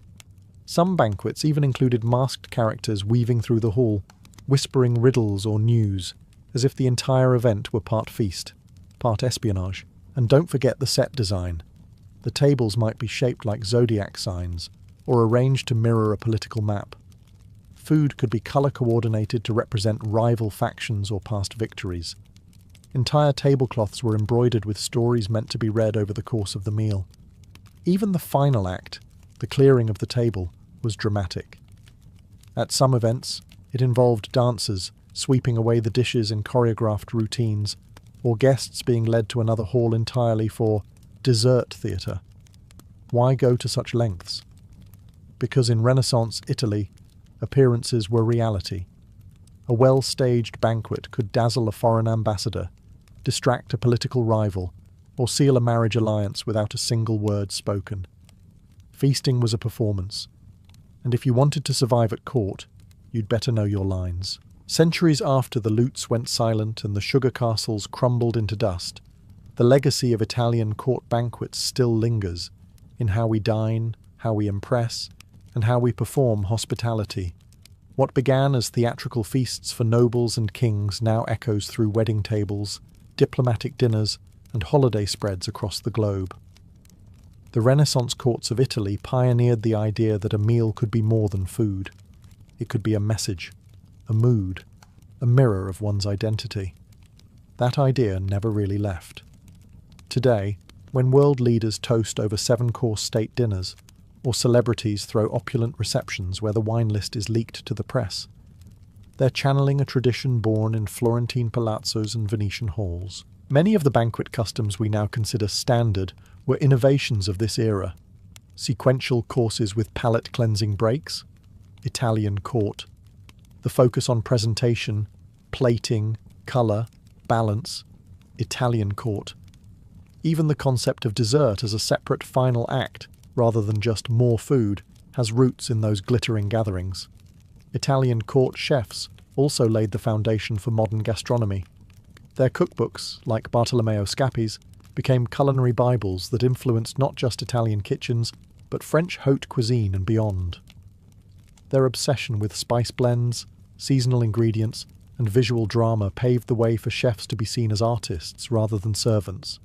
Speaker 1: Some banquets even included masked characters weaving through the hall, whispering riddles or news, as if the entire event were part feast, part espionage. And don't forget the set design. The tables might be shaped like zodiac signs, or arranged to mirror a political map. Food could be colour-coordinated to represent rival factions or past victories. Entire tablecloths were embroidered with stories meant to be read over the course of the meal. Even the final act, the clearing of the table, was dramatic. At some events, it involved dancers sweeping away the dishes in choreographed routines, or guests being led to another hall entirely for dessert theatre. Why go to such lengths? Because in Renaissance Italy, appearances were reality. A well-staged banquet could dazzle a foreign ambassador, distract a political rival, or seal a marriage alliance without a single word spoken. Feasting was a performance, and if you wanted to survive at court, you'd better know your lines. Centuries after the lutes went silent and the sugar castles crumbled into dust, the legacy of Italian court banquets still lingers in how we dine, how we impress, and how we perform hospitality. What began as theatrical feasts for nobles and kings now echoes through wedding tables, diplomatic dinners, and holiday spreads across the globe. The Renaissance courts of Italy pioneered the idea that a meal could be more than food. It could be a message, a mood, a mirror of one's identity. That idea never really left. Today, when world leaders toast over 7-course state dinners, or celebrities throw opulent receptions where the wine list is leaked to the press, they're channeling a tradition born in Florentine palazzos and Venetian halls. Many of the banquet customs we now consider standard were innovations of this era. Sequential courses with palate-cleansing breaks, Italian court. The focus on presentation, plating, colour, balance, Italian court. Even the concept of dessert as a separate final act, rather than just more food, has roots in those glittering gatherings. Italian court chefs also laid the foundation for modern gastronomy. Their cookbooks, like Bartolomeo Scappi's, became culinary bibles that influenced not just Italian kitchens, but French haute cuisine and beyond. Their obsession with spice blends, seasonal ingredients, and visual drama paved the way for chefs to be seen as artists rather than servants.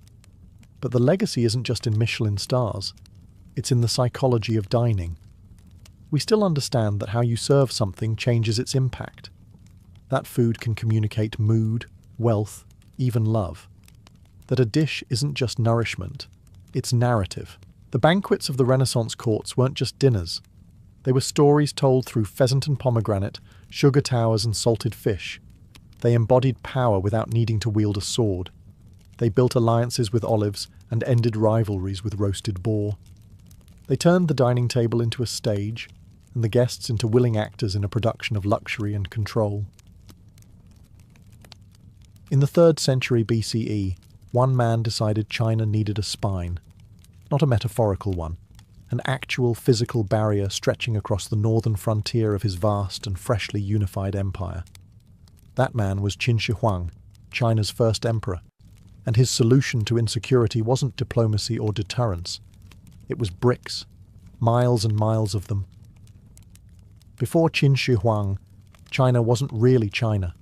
Speaker 1: But the legacy isn't just in Michelin stars, it's in the psychology of dining. We still understand that how you serve something changes its impact. That food can communicate mood, wealth, even love. That a dish isn't just nourishment, it's narrative. The banquets of the Renaissance courts weren't just dinners. They were stories told through pheasant and pomegranate, sugar towers and salted fish. They embodied power without needing to wield a sword. They built alliances with olives and ended rivalries with roasted boar. They turned the dining table into a stage, and the guests into willing actors in a production of luxury and control. In the 3rd century BCE, one man decided China needed a spine. Not a metaphorical one, an actual physical barrier stretching across the northern frontier of his vast and freshly unified empire. That man was Qin Shi Huang, China's first emperor, and his solution to insecurity wasn't diplomacy or deterrence. It was bricks, miles and miles of them. Before Qin Shi Huang, China wasn't really China.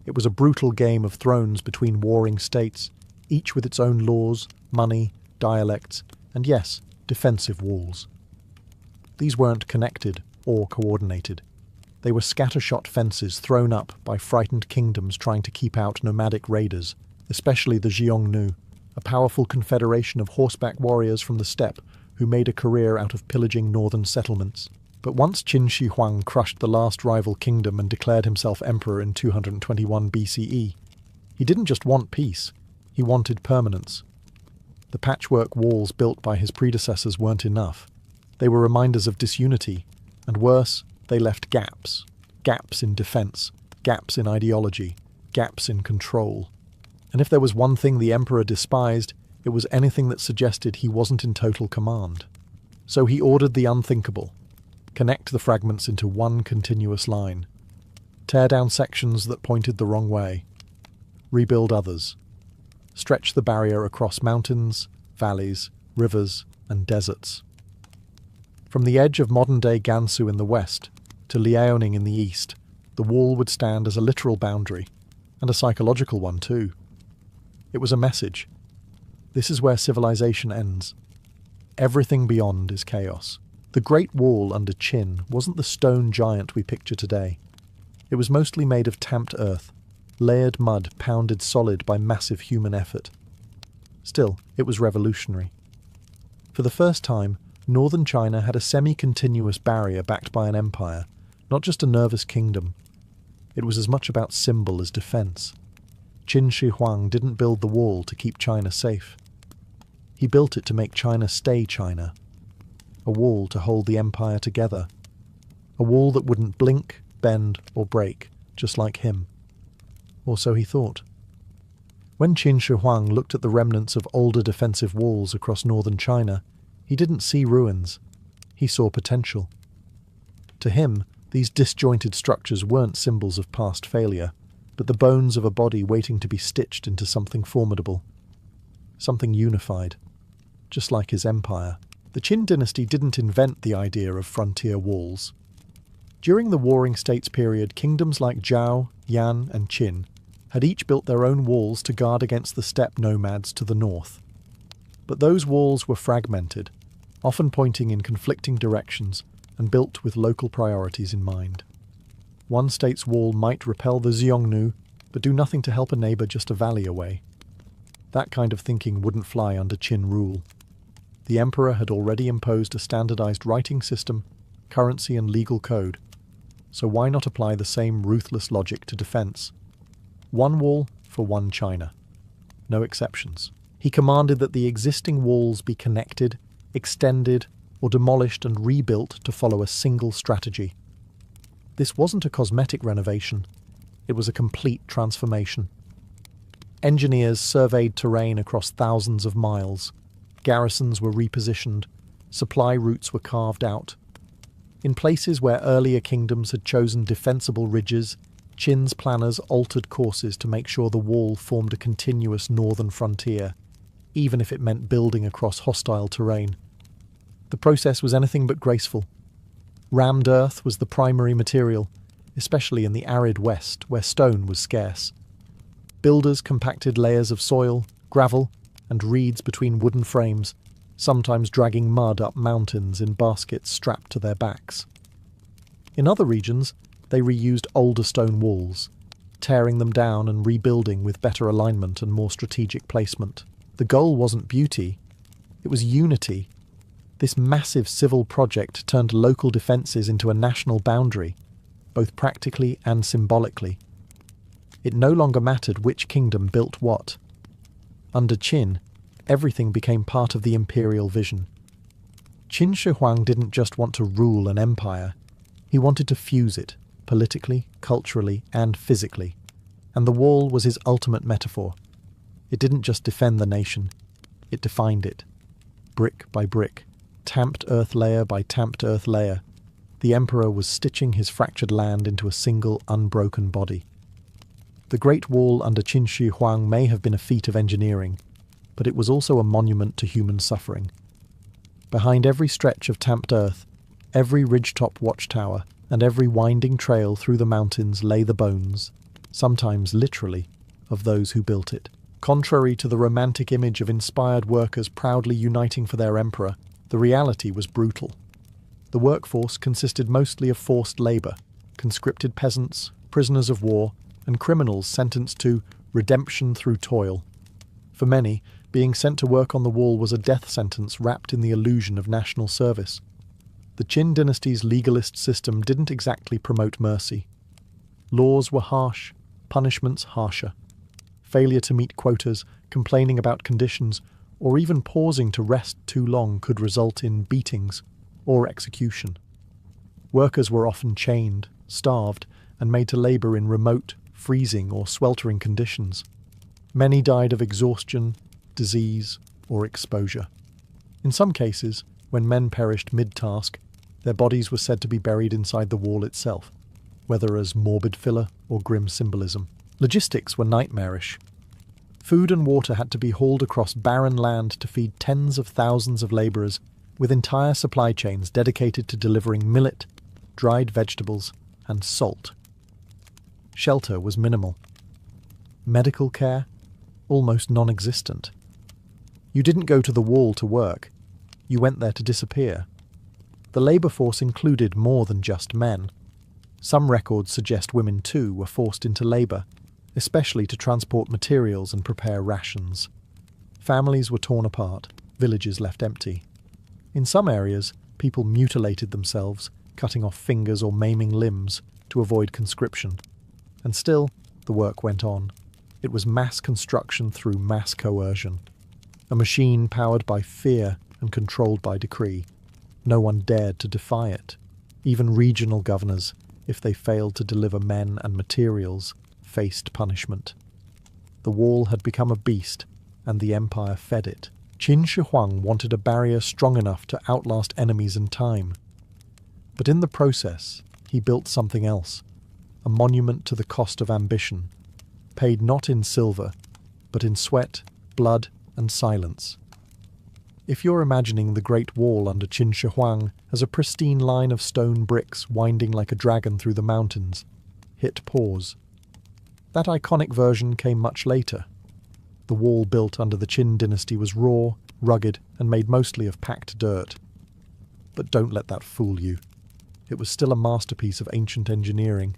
Speaker 1: It was a brutal game of thrones between warring states, each with its own laws, money, dialects, and yes, defensive walls. These weren't connected or coordinated. They were scattershot fences thrown up by frightened kingdoms trying to keep out nomadic raiders, especially the Xiongnu, a powerful confederation of horseback warriors from the steppe who made a career out of pillaging northern settlements. But once Qin Shi Huang crushed the last rival kingdom and declared himself emperor in 221 BCE, he didn't just want peace, he wanted permanence. The patchwork walls built by his predecessors weren't enough. They were reminders of disunity, and worse, they left gaps. Gaps in defense, gaps in ideology, gaps in control. And if there was one thing the emperor despised, it was anything that suggested he wasn't in total command. So he ordered the unthinkable. Connect the fragments into one continuous line. Tear down sections that pointed the wrong way. Rebuild others. Stretch the barrier across mountains, valleys, rivers, and deserts. From the edge of modern-day Gansu in the west to Liaoning in the east, the wall would stand as a literal boundary, and a psychological one too. It was a message. This is where civilization ends. Everything beyond is chaos. The Great Wall under Qin wasn't the stone giant we picture today. It was mostly made of tamped earth, layered mud pounded solid by massive human effort. Still, it was revolutionary. For the first time, northern China had a semi-continuous barrier backed by an empire, not just a nervous kingdom. It was as much about symbol as defense. Qin Shi Huang didn't build the wall to keep China safe. He built it to make China stay China. A wall to hold the empire together. A wall that wouldn't blink, bend, or break, just like him. Or so he thought. When Qin Shi Huang looked at the remnants of older defensive walls across northern China, he didn't see ruins. He saw potential. To him, these disjointed structures weren't symbols of past failure, but the bones of a body waiting to be stitched into something formidable. Something unified. Just like his empire. The Qin dynasty didn't invent the idea of frontier walls. During the Warring States period, kingdoms like Zhao, Yan, and Qin had each built their own walls to guard against the steppe nomads to the north. But those walls were fragmented, often pointing in conflicting directions and built with local priorities in mind. One state's wall might repel the Xiongnu, but do nothing to help a neighbour just a valley away. That kind of thinking wouldn't fly under Qin rule. The emperor had already imposed a standardized writing system, currency and legal code, so why not apply the same ruthless logic to defense? One wall for one China. No exceptions. He commanded that the existing walls be connected, extended, or demolished and rebuilt to follow a single strategy. This wasn't a cosmetic renovation. It was a complete transformation. Engineers surveyed terrain across thousands of miles. Garrisons were repositioned. Supply routes were carved out. In places where earlier kingdoms had chosen defensible ridges, Qin's planners altered courses to make sure the wall formed a continuous northern frontier, even if it meant building across hostile terrain. The process was anything but graceful. Rammed earth was the primary material, especially in the arid west, where stone was scarce. Builders compacted layers of soil, gravel, and reeds between wooden frames, sometimes dragging mud up mountains in baskets strapped to their backs. In other regions, they reused older stone walls, tearing them down and rebuilding with better alignment and more strategic placement. The goal wasn't beauty, it was unity. This massive civil project turned local defences into a national boundary, both practically and symbolically. It no longer mattered which kingdom built what. Under Qin, everything became part of the imperial vision. Qin Shi Huang didn't just want to rule an empire, he wanted to fuse it, politically, culturally, and physically. And the wall was his ultimate metaphor. It didn't just defend the nation, it defined it. Brick by brick, tamped earth layer by tamped earth layer, the emperor was stitching his fractured land into a single, unbroken body. The Great Wall under Qin Shi Huang may have been a feat of engineering, but it was also a monument to human suffering. Behind every stretch of tamped earth, every ridgetop watchtower, and every winding trail through the mountains lay the bones, sometimes literally, of those who built it. Contrary to the romantic image of inspired workers proudly uniting for their emperor, the reality was brutal. The workforce consisted mostly of forced labour, conscripted peasants, prisoners of war, and criminals sentenced to redemption through toil. For many, being sent to work on the wall was a death sentence wrapped in the illusion of national service. The Qin dynasty's legalist system didn't exactly promote mercy. Laws were harsh, punishments harsher. Failure to meet quotas, complaining about conditions, or even pausing to rest too long could result in beatings or execution. Workers were often chained, starved, and made to labour in remote, freezing or sweltering conditions. Many died of exhaustion, disease, or exposure. In some cases, when men perished mid-task, their bodies were said to be buried inside the wall itself, whether as morbid filler or grim symbolism. Logistics were nightmarish. Food and water had to be hauled across barren land to feed tens of thousands of labourers, with entire supply chains dedicated to delivering millet, dried vegetables, and salt. Shelter was minimal. Medical care? Almost non-existent. You didn't go to the wall to work. You went there to disappear. The labour force included more than just men. Some records suggest women too were forced into labour, especially to transport materials and prepare rations. Families were torn apart, villages left empty. In some areas, people mutilated themselves, cutting off fingers or maiming limbs to avoid conscription. And still, the work went on. It was mass construction through mass coercion. A machine powered by fear and controlled by decree. No one dared to defy it. Even regional governors, if they failed to deliver men and materials, faced punishment. The wall had become a beast, and the empire fed it. Qin Shi Huang wanted a barrier strong enough to outlast enemies in time. But in the process, he built something else, a monument to the cost of ambition, paid not in silver, but in sweat, blood, and silence. If you're imagining the Great Wall under Qin Shi Huang as a pristine line of stone bricks winding like a dragon through the mountains, hit pause. That iconic version came much later. The wall built under the Qin dynasty was raw, rugged, and made mostly of packed dirt. But don't let that fool you. It was still a masterpiece of ancient engineering,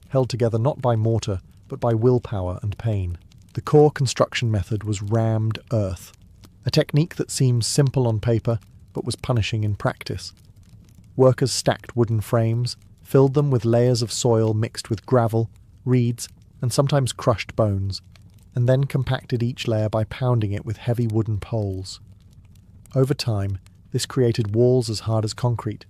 Speaker 1: held together not by mortar, but by willpower and pain. The core construction method was rammed earth, a technique that seems simple on paper, but was punishing in practice. Workers stacked wooden frames, filled them with layers of soil mixed with gravel, reeds, and sometimes crushed bones, and then compacted each layer by pounding it with heavy wooden poles. Over time, this created walls as hard as concrete,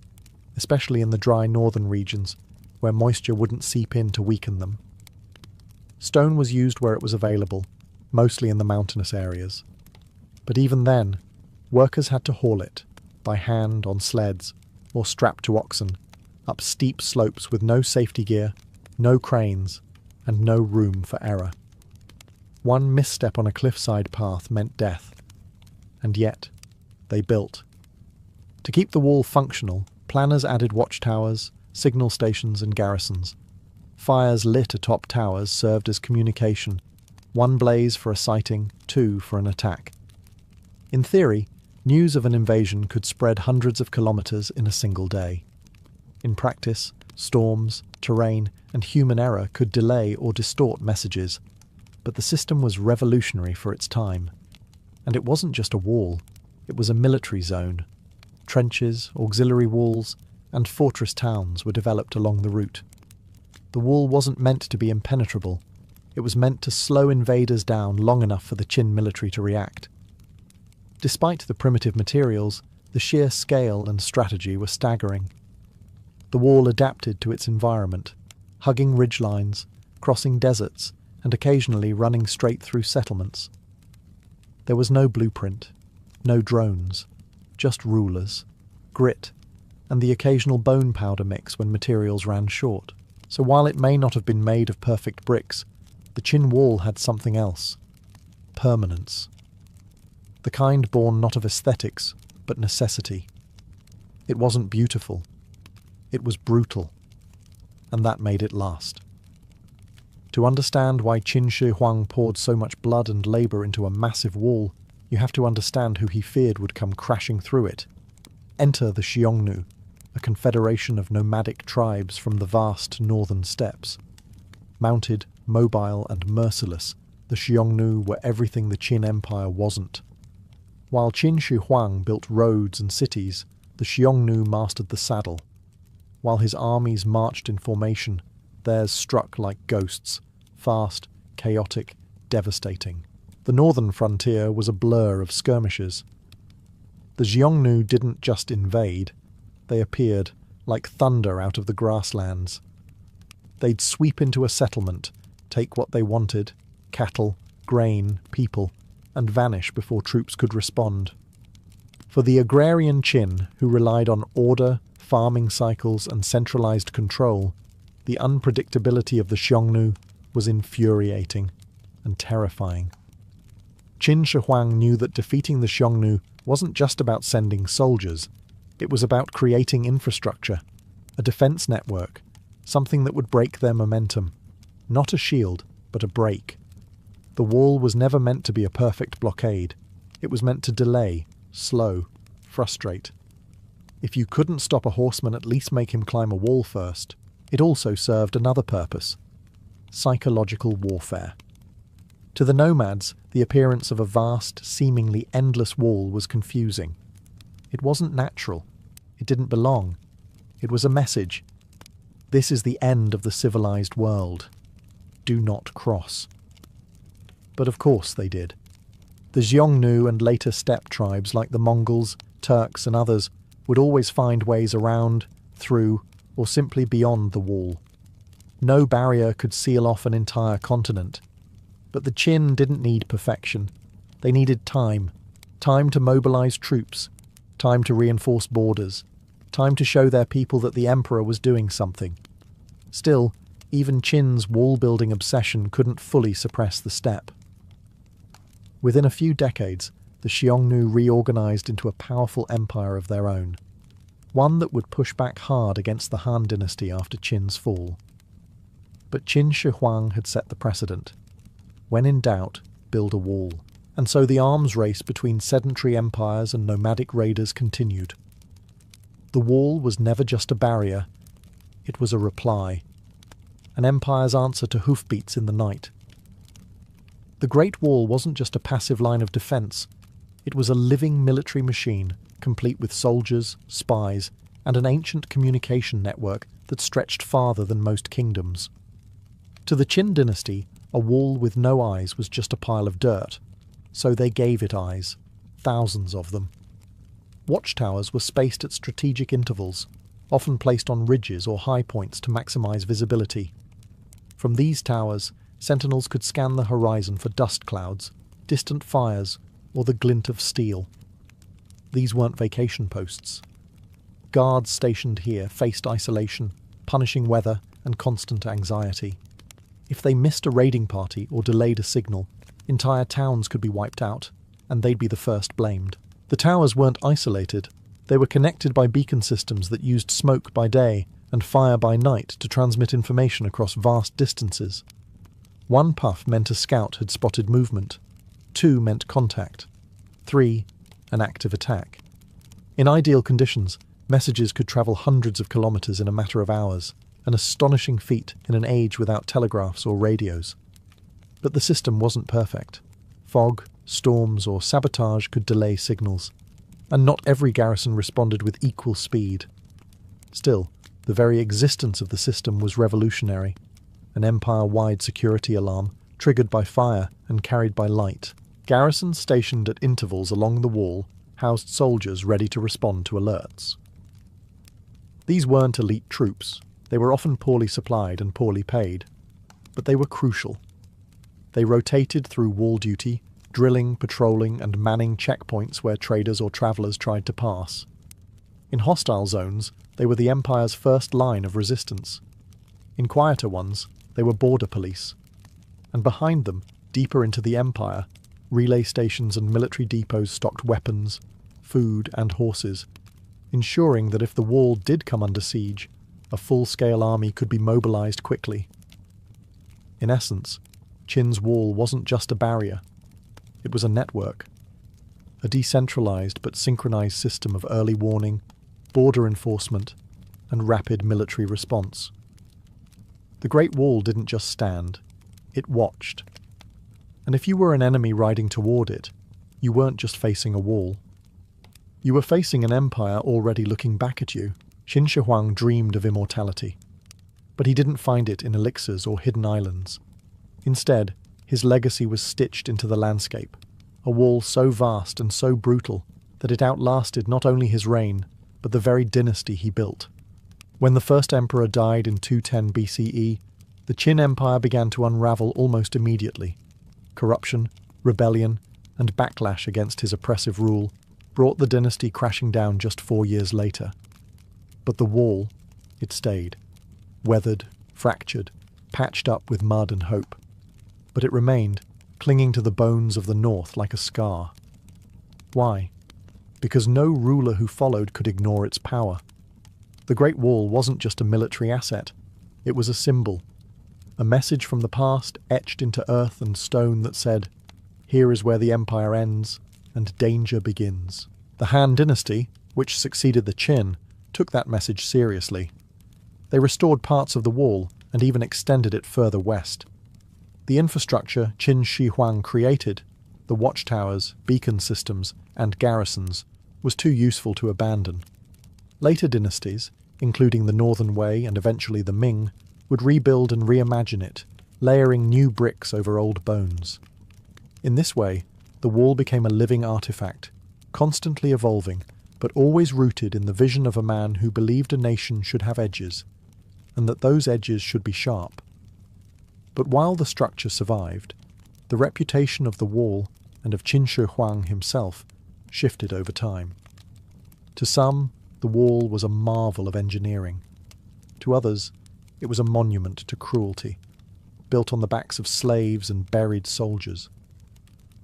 Speaker 1: especially in the dry northern regions, where moisture wouldn't seep in to weaken them. Stone was used where it was available, mostly in the mountainous areas. But even then, workers had to haul it, by hand on sleds, or strapped to oxen, up steep slopes with no safety gear, no cranes, and no room for error. One misstep on a cliffside path meant death. And yet, they built. To keep the wall functional, planners added watchtowers, signal stations and garrisons. Fires lit atop towers served as communication, one blaze for a sighting, two for an attack. In theory, news of an invasion could spread hundreds of kilometers in a single day. In practice, storms, terrain, and human error could delay or distort messages, but the system was revolutionary for its time. And it wasn't just a wall, it was a military zone. Trenches, auxiliary walls, and fortress towns were developed along the route. The wall wasn't meant to be impenetrable, it was meant to slow invaders down long enough for the Qin military to react. Despite the primitive materials, the sheer scale and strategy were staggering. The wall adapted to its environment, hugging ridgelines, crossing deserts, and occasionally running straight through settlements. There was no blueprint, no drones, just rulers, grit, and the occasional bone powder mix when materials ran short. So while it may not have been made of perfect bricks, the Qin wall had something else: permanence. The kind born not of aesthetics, but necessity. It wasn't beautiful. It was brutal. And that made it last. To understand why Qin Shi Huang poured so much blood and labour into a massive wall, you have to understand who he feared would come crashing through it. Enter the Xiongnu, a confederation of nomadic tribes from the vast northern steppes. Mounted, mobile and merciless, the Xiongnu were everything the Qin Empire wasn't. While Qin Shi Huang built roads and cities, the Xiongnu mastered the saddle. While his armies marched in formation, theirs struck like ghosts, fast, chaotic, devastating. The northern frontier was a blur of skirmishes. The Xiongnu didn't just invade, they appeared, like thunder out of the grasslands. They'd sweep into a settlement, take what they wanted, cattle, grain, people, and vanish before troops could respond. For the agrarian Qin, who relied on order, farming cycles, and centralized control, the unpredictability of the Xiongnu was infuriating and terrifying. Qin Shi Huang knew that defeating the Xiongnu wasn't just about sending soldiers, it was about creating infrastructure, a defense network, something that would break their momentum. Not a shield, but a break. The wall was never meant to be a perfect blockade. It was meant to delay, slow, frustrate. If you couldn't stop a horseman, at least make him climb a wall first. It also served another purpose: psychological warfare. To the nomads, the appearance of a vast, seemingly endless wall was confusing. It wasn't natural. It didn't belong. It was a message. This is the end of the civilized world. Do not cross. But of course they did. The Xiongnu and later steppe tribes like the Mongols, Turks and others would always find ways around, through, or simply beyond the wall. No barrier could seal off an entire continent. But the Qin didn't need perfection. They needed time. Time to mobilize troops. Time to reinforce borders. Time to show their people that the emperor was doing something. Still, even Qin's wall-building obsession couldn't fully suppress the steppe. Within a few decades, the Xiongnu reorganized into a powerful empire of their own, one that would push back hard against the Han dynasty after Qin's fall. But Qin Shi Huang had set the precedent. When in doubt, build a wall. And so the arms race between sedentary empires and nomadic raiders continued. The wall was never just a barrier, it was a reply, an empire's answer to hoofbeats in the night. The Great Wall wasn't just a passive line of defence, it was a living military machine, complete with soldiers, spies, and an ancient communication network that stretched farther than most kingdoms. To the Qin dynasty, a wall with no eyes was just a pile of dirt, so they gave it eyes, thousands of them. Watchtowers were spaced at strategic intervals, often placed on ridges or high points to maximise visibility. From these towers, sentinels could scan the horizon for dust clouds, distant fires, or the glint of steel. These weren't vacation posts. Guards stationed here faced isolation, punishing weather, and constant anxiety. If they missed a raiding party or delayed a signal, entire towns could be wiped out, and they'd be the first blamed. The towers weren't isolated. They were connected by beacon systems that used smoke by day and fire by night to transmit information across vast distances. One puff meant a scout had spotted movement. 2 meant contact. 3, an active attack. In ideal conditions, messages could travel hundreds of kilometres in a matter of hours, an astonishing feat in an age without telegraphs or radios. But the system wasn't perfect. Fog, storms, or sabotage could delay signals, and not every garrison responded with equal speed. Still, the very existence of the system was revolutionary, an empire-wide security alarm, triggered by fire and carried by light. Garrisons stationed at intervals along the wall housed soldiers ready to respond to alerts. These weren't elite troops. They were often poorly supplied and poorly paid, but they were crucial. They rotated through wall duty, drilling, patrolling, and manning checkpoints where traders or travellers tried to pass. In hostile zones, they were the Empire's first line of resistance. In quieter ones, they were border police. And behind them, deeper into the Empire, relay stations and military depots stocked weapons, food, and horses, ensuring that if the wall did come under siege, a full-scale army could be mobilized quickly. In essence, Qin's wall wasn't just a barrier. It was a network. A decentralized but synchronized system of early warning, border enforcement, and rapid military response. The Great Wall didn't just stand, it watched. And if you were an enemy riding toward it, you weren't just facing a wall. You were facing an empire already looking back at you. Qin Shi Huang dreamed of immortality. But he didn't find it in elixirs or hidden islands. Instead, his legacy was stitched into the landscape, a wall so vast and so brutal that it outlasted not only his reign, but the very dynasty he built. When the first emperor died in 210 BCE, the Qin Empire began to unravel almost immediately. Corruption, rebellion, and backlash against his oppressive rule brought the dynasty crashing down just 4 years later. But the wall, it stayed, weathered, fractured, patched up with mud and hope. But it remained, clinging to the bones of the north like a scar. Why? Because no ruler who followed could ignore its power. The Great Wall wasn't just a military asset, it was a symbol, a message from the past etched into earth and stone that said, "Here is where the empire ends, and danger begins." The Han dynasty, which succeeded the Qin, took that message seriously. They restored parts of the wall and even extended it further west. The infrastructure Qin Shi Huang created, the watchtowers, beacon systems, and garrisons, was too useful to abandon. Later dynasties, including the Northern Wei and eventually the Ming, would rebuild and reimagine it, layering new bricks over old bones. In this way, the wall became a living artifact, constantly evolving, but always rooted in the vision of a man who believed a nation should have edges, and that those edges should be sharp. But while the structure survived, the reputation of the wall and of Qin Shi Huang himself shifted over time. To some, the wall was a marvel of engineering. To others, it was a monument to cruelty, built on the backs of slaves and buried soldiers.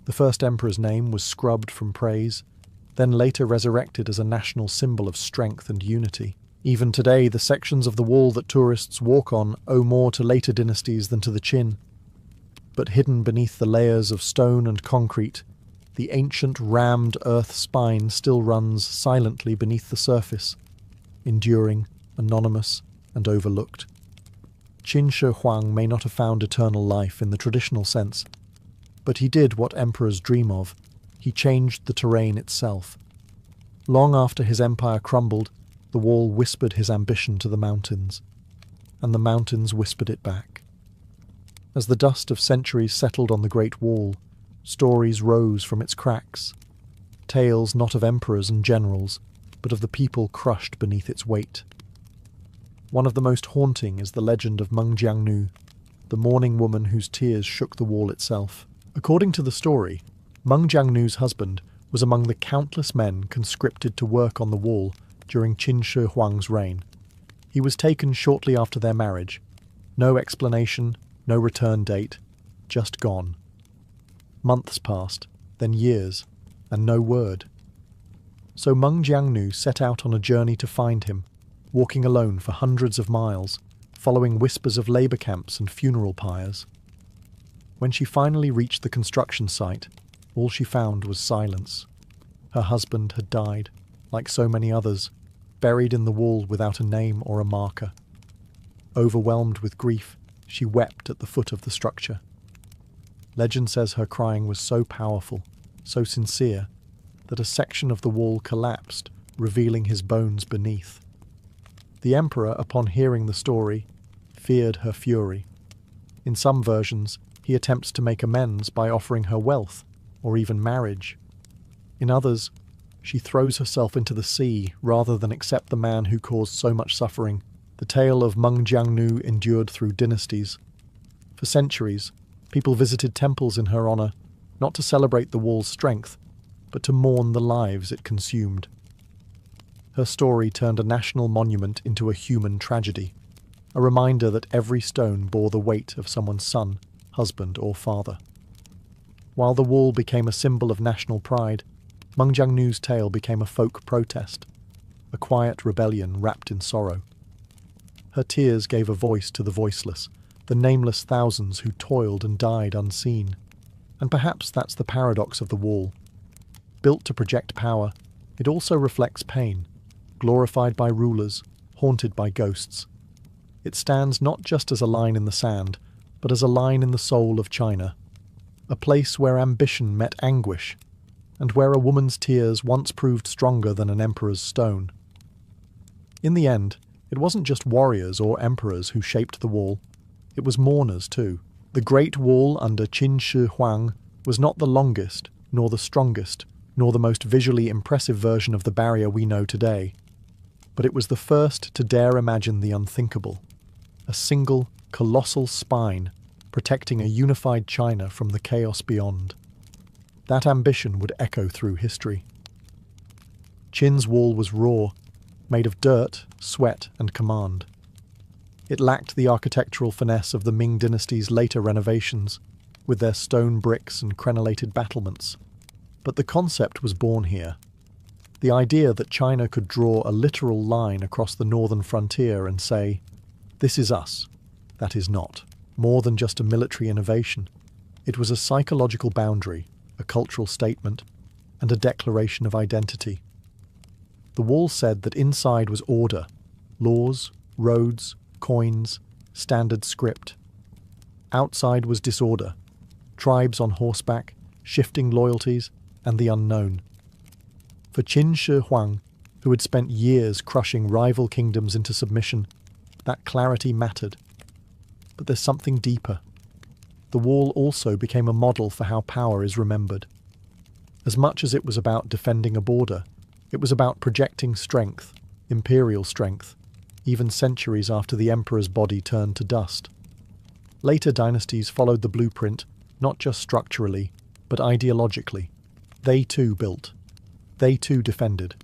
Speaker 1: The first emperor's name was scrubbed from praise, then later resurrected as a national symbol of strength and unity. Even today, the sections of the wall that tourists walk on owe more to later dynasties than to the Qin. But hidden beneath the layers of stone and concrete, the ancient rammed earth spine still runs silently beneath the surface, enduring, anonymous, and overlooked. Qin Shi Huang may not have found eternal life in the traditional sense, but he did what emperors dream of. He changed the terrain itself. Long after his empire crumbled, the wall whispered his ambition to the mountains, and the mountains whispered it back. As the dust of centuries settled on the Great Wall, stories rose from its cracks, tales not of emperors and generals, but of the people crushed beneath its weight. One of the most haunting is the legend of Meng Jiangnu, the mourning woman whose tears shook the wall itself. According to the story, Meng Jiangnu's husband was among the countless men conscripted to work on the wall during Qin Shi Huang's reign. He was taken shortly after their marriage. No explanation, no return date, just gone. Months passed, then years, and no word. So Meng Jiangnu set out on a journey to find him, walking alone for hundreds of miles, following whispers of labour camps and funeral pyres. When she finally reached the construction site, all she found was silence. Her husband had died, like so many others, buried in the wall without a name or a marker. Overwhelmed with grief, she wept at the foot of the structure. Legend says her crying was so powerful, so sincere, that a section of the wall collapsed, revealing his bones beneath. The emperor, upon hearing the story, feared her fury. In some versions, he attempts to make amends by offering her wealth, or even marriage. In others, she throws herself into the sea rather than accept the man who caused so much suffering. The tale of Meng Jiangnu endured through dynasties. For centuries, people visited temples in her honor, not to celebrate the wall's strength, but to mourn the lives it consumed. Her story turned a national monument into a human tragedy, a reminder that every stone bore the weight of someone's son, husband, or father. While the wall became a symbol of national pride, Meng Jiangnu's tale became a folk protest, a quiet rebellion wrapped in sorrow. Her tears gave a voice to the voiceless, the nameless thousands who toiled and died unseen. And perhaps that's the paradox of the wall. Built to project power, it also reflects pain, glorified by rulers, haunted by ghosts. It stands not just as a line in the sand, but as a line in the soul of China, a place where ambition met anguish, and where a woman's tears once proved stronger than an emperor's stone. In the end, it wasn't just warriors or emperors who shaped the wall, it was mourners too. The Great Wall under Qin Shi Huang was not the longest, nor the strongest, nor the most visually impressive version of the barrier we know today, but it was the first to dare imagine the unthinkable, a single, colossal spine protecting a unified China from the chaos beyond. That ambition would echo through history. Qin's wall was raw, made of dirt, sweat, and command. It lacked the architectural finesse of the Ming dynasty's later renovations, with their stone bricks and crenellated battlements. But the concept was born here. The idea that China could draw a literal line across the northern frontier and say, "This is us, that is not." More than just a military innovation, it was a psychological boundary, a cultural statement, and a declaration of identity. The wall said that inside was order, laws, roads, coins, standard script. Outside was disorder, tribes on horseback, shifting loyalties, and the unknown. For Qin Shi Huang, who had spent years crushing rival kingdoms into submission, that clarity mattered. But there's something deeper. The wall also became a model for how power is remembered. As much as it was about defending a border, it was about projecting strength, imperial strength, even centuries after the emperor's body turned to dust. Later dynasties followed the blueprint, not just structurally, but ideologically. They too built. They too defended.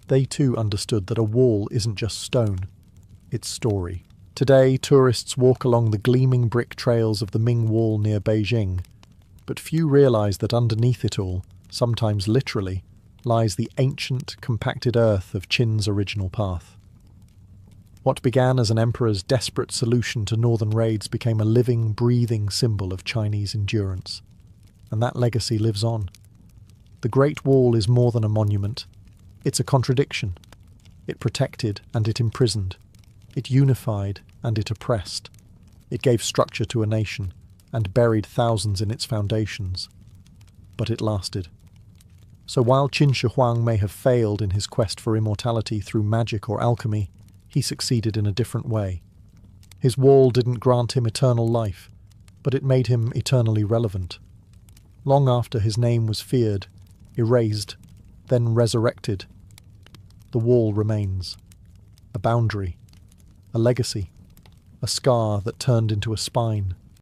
Speaker 1: They too understood that a wall isn't just stone, it's story. Today, tourists walk along the gleaming brick trails of the Ming Wall near Beijing, but few realize that underneath it all, sometimes literally, lies the ancient, compacted earth of Qin's original path. What began as an emperor's desperate solution to northern raids became a living, breathing symbol of Chinese endurance. And that legacy lives on. The Great Wall is more than a monument. It's a contradiction. It protected and it imprisoned. It unified and it oppressed. It gave structure to a nation and buried thousands in its foundations. But it lasted. So while Qin Shi Huang may have failed in his quest for immortality through magic or alchemy, he succeeded in a different way. His wall didn't grant him eternal life, but it made him eternally relevant. Long after his name was feared, erased, then resurrected, the wall remains. A boundary, a legacy, a scar that turned into a spine.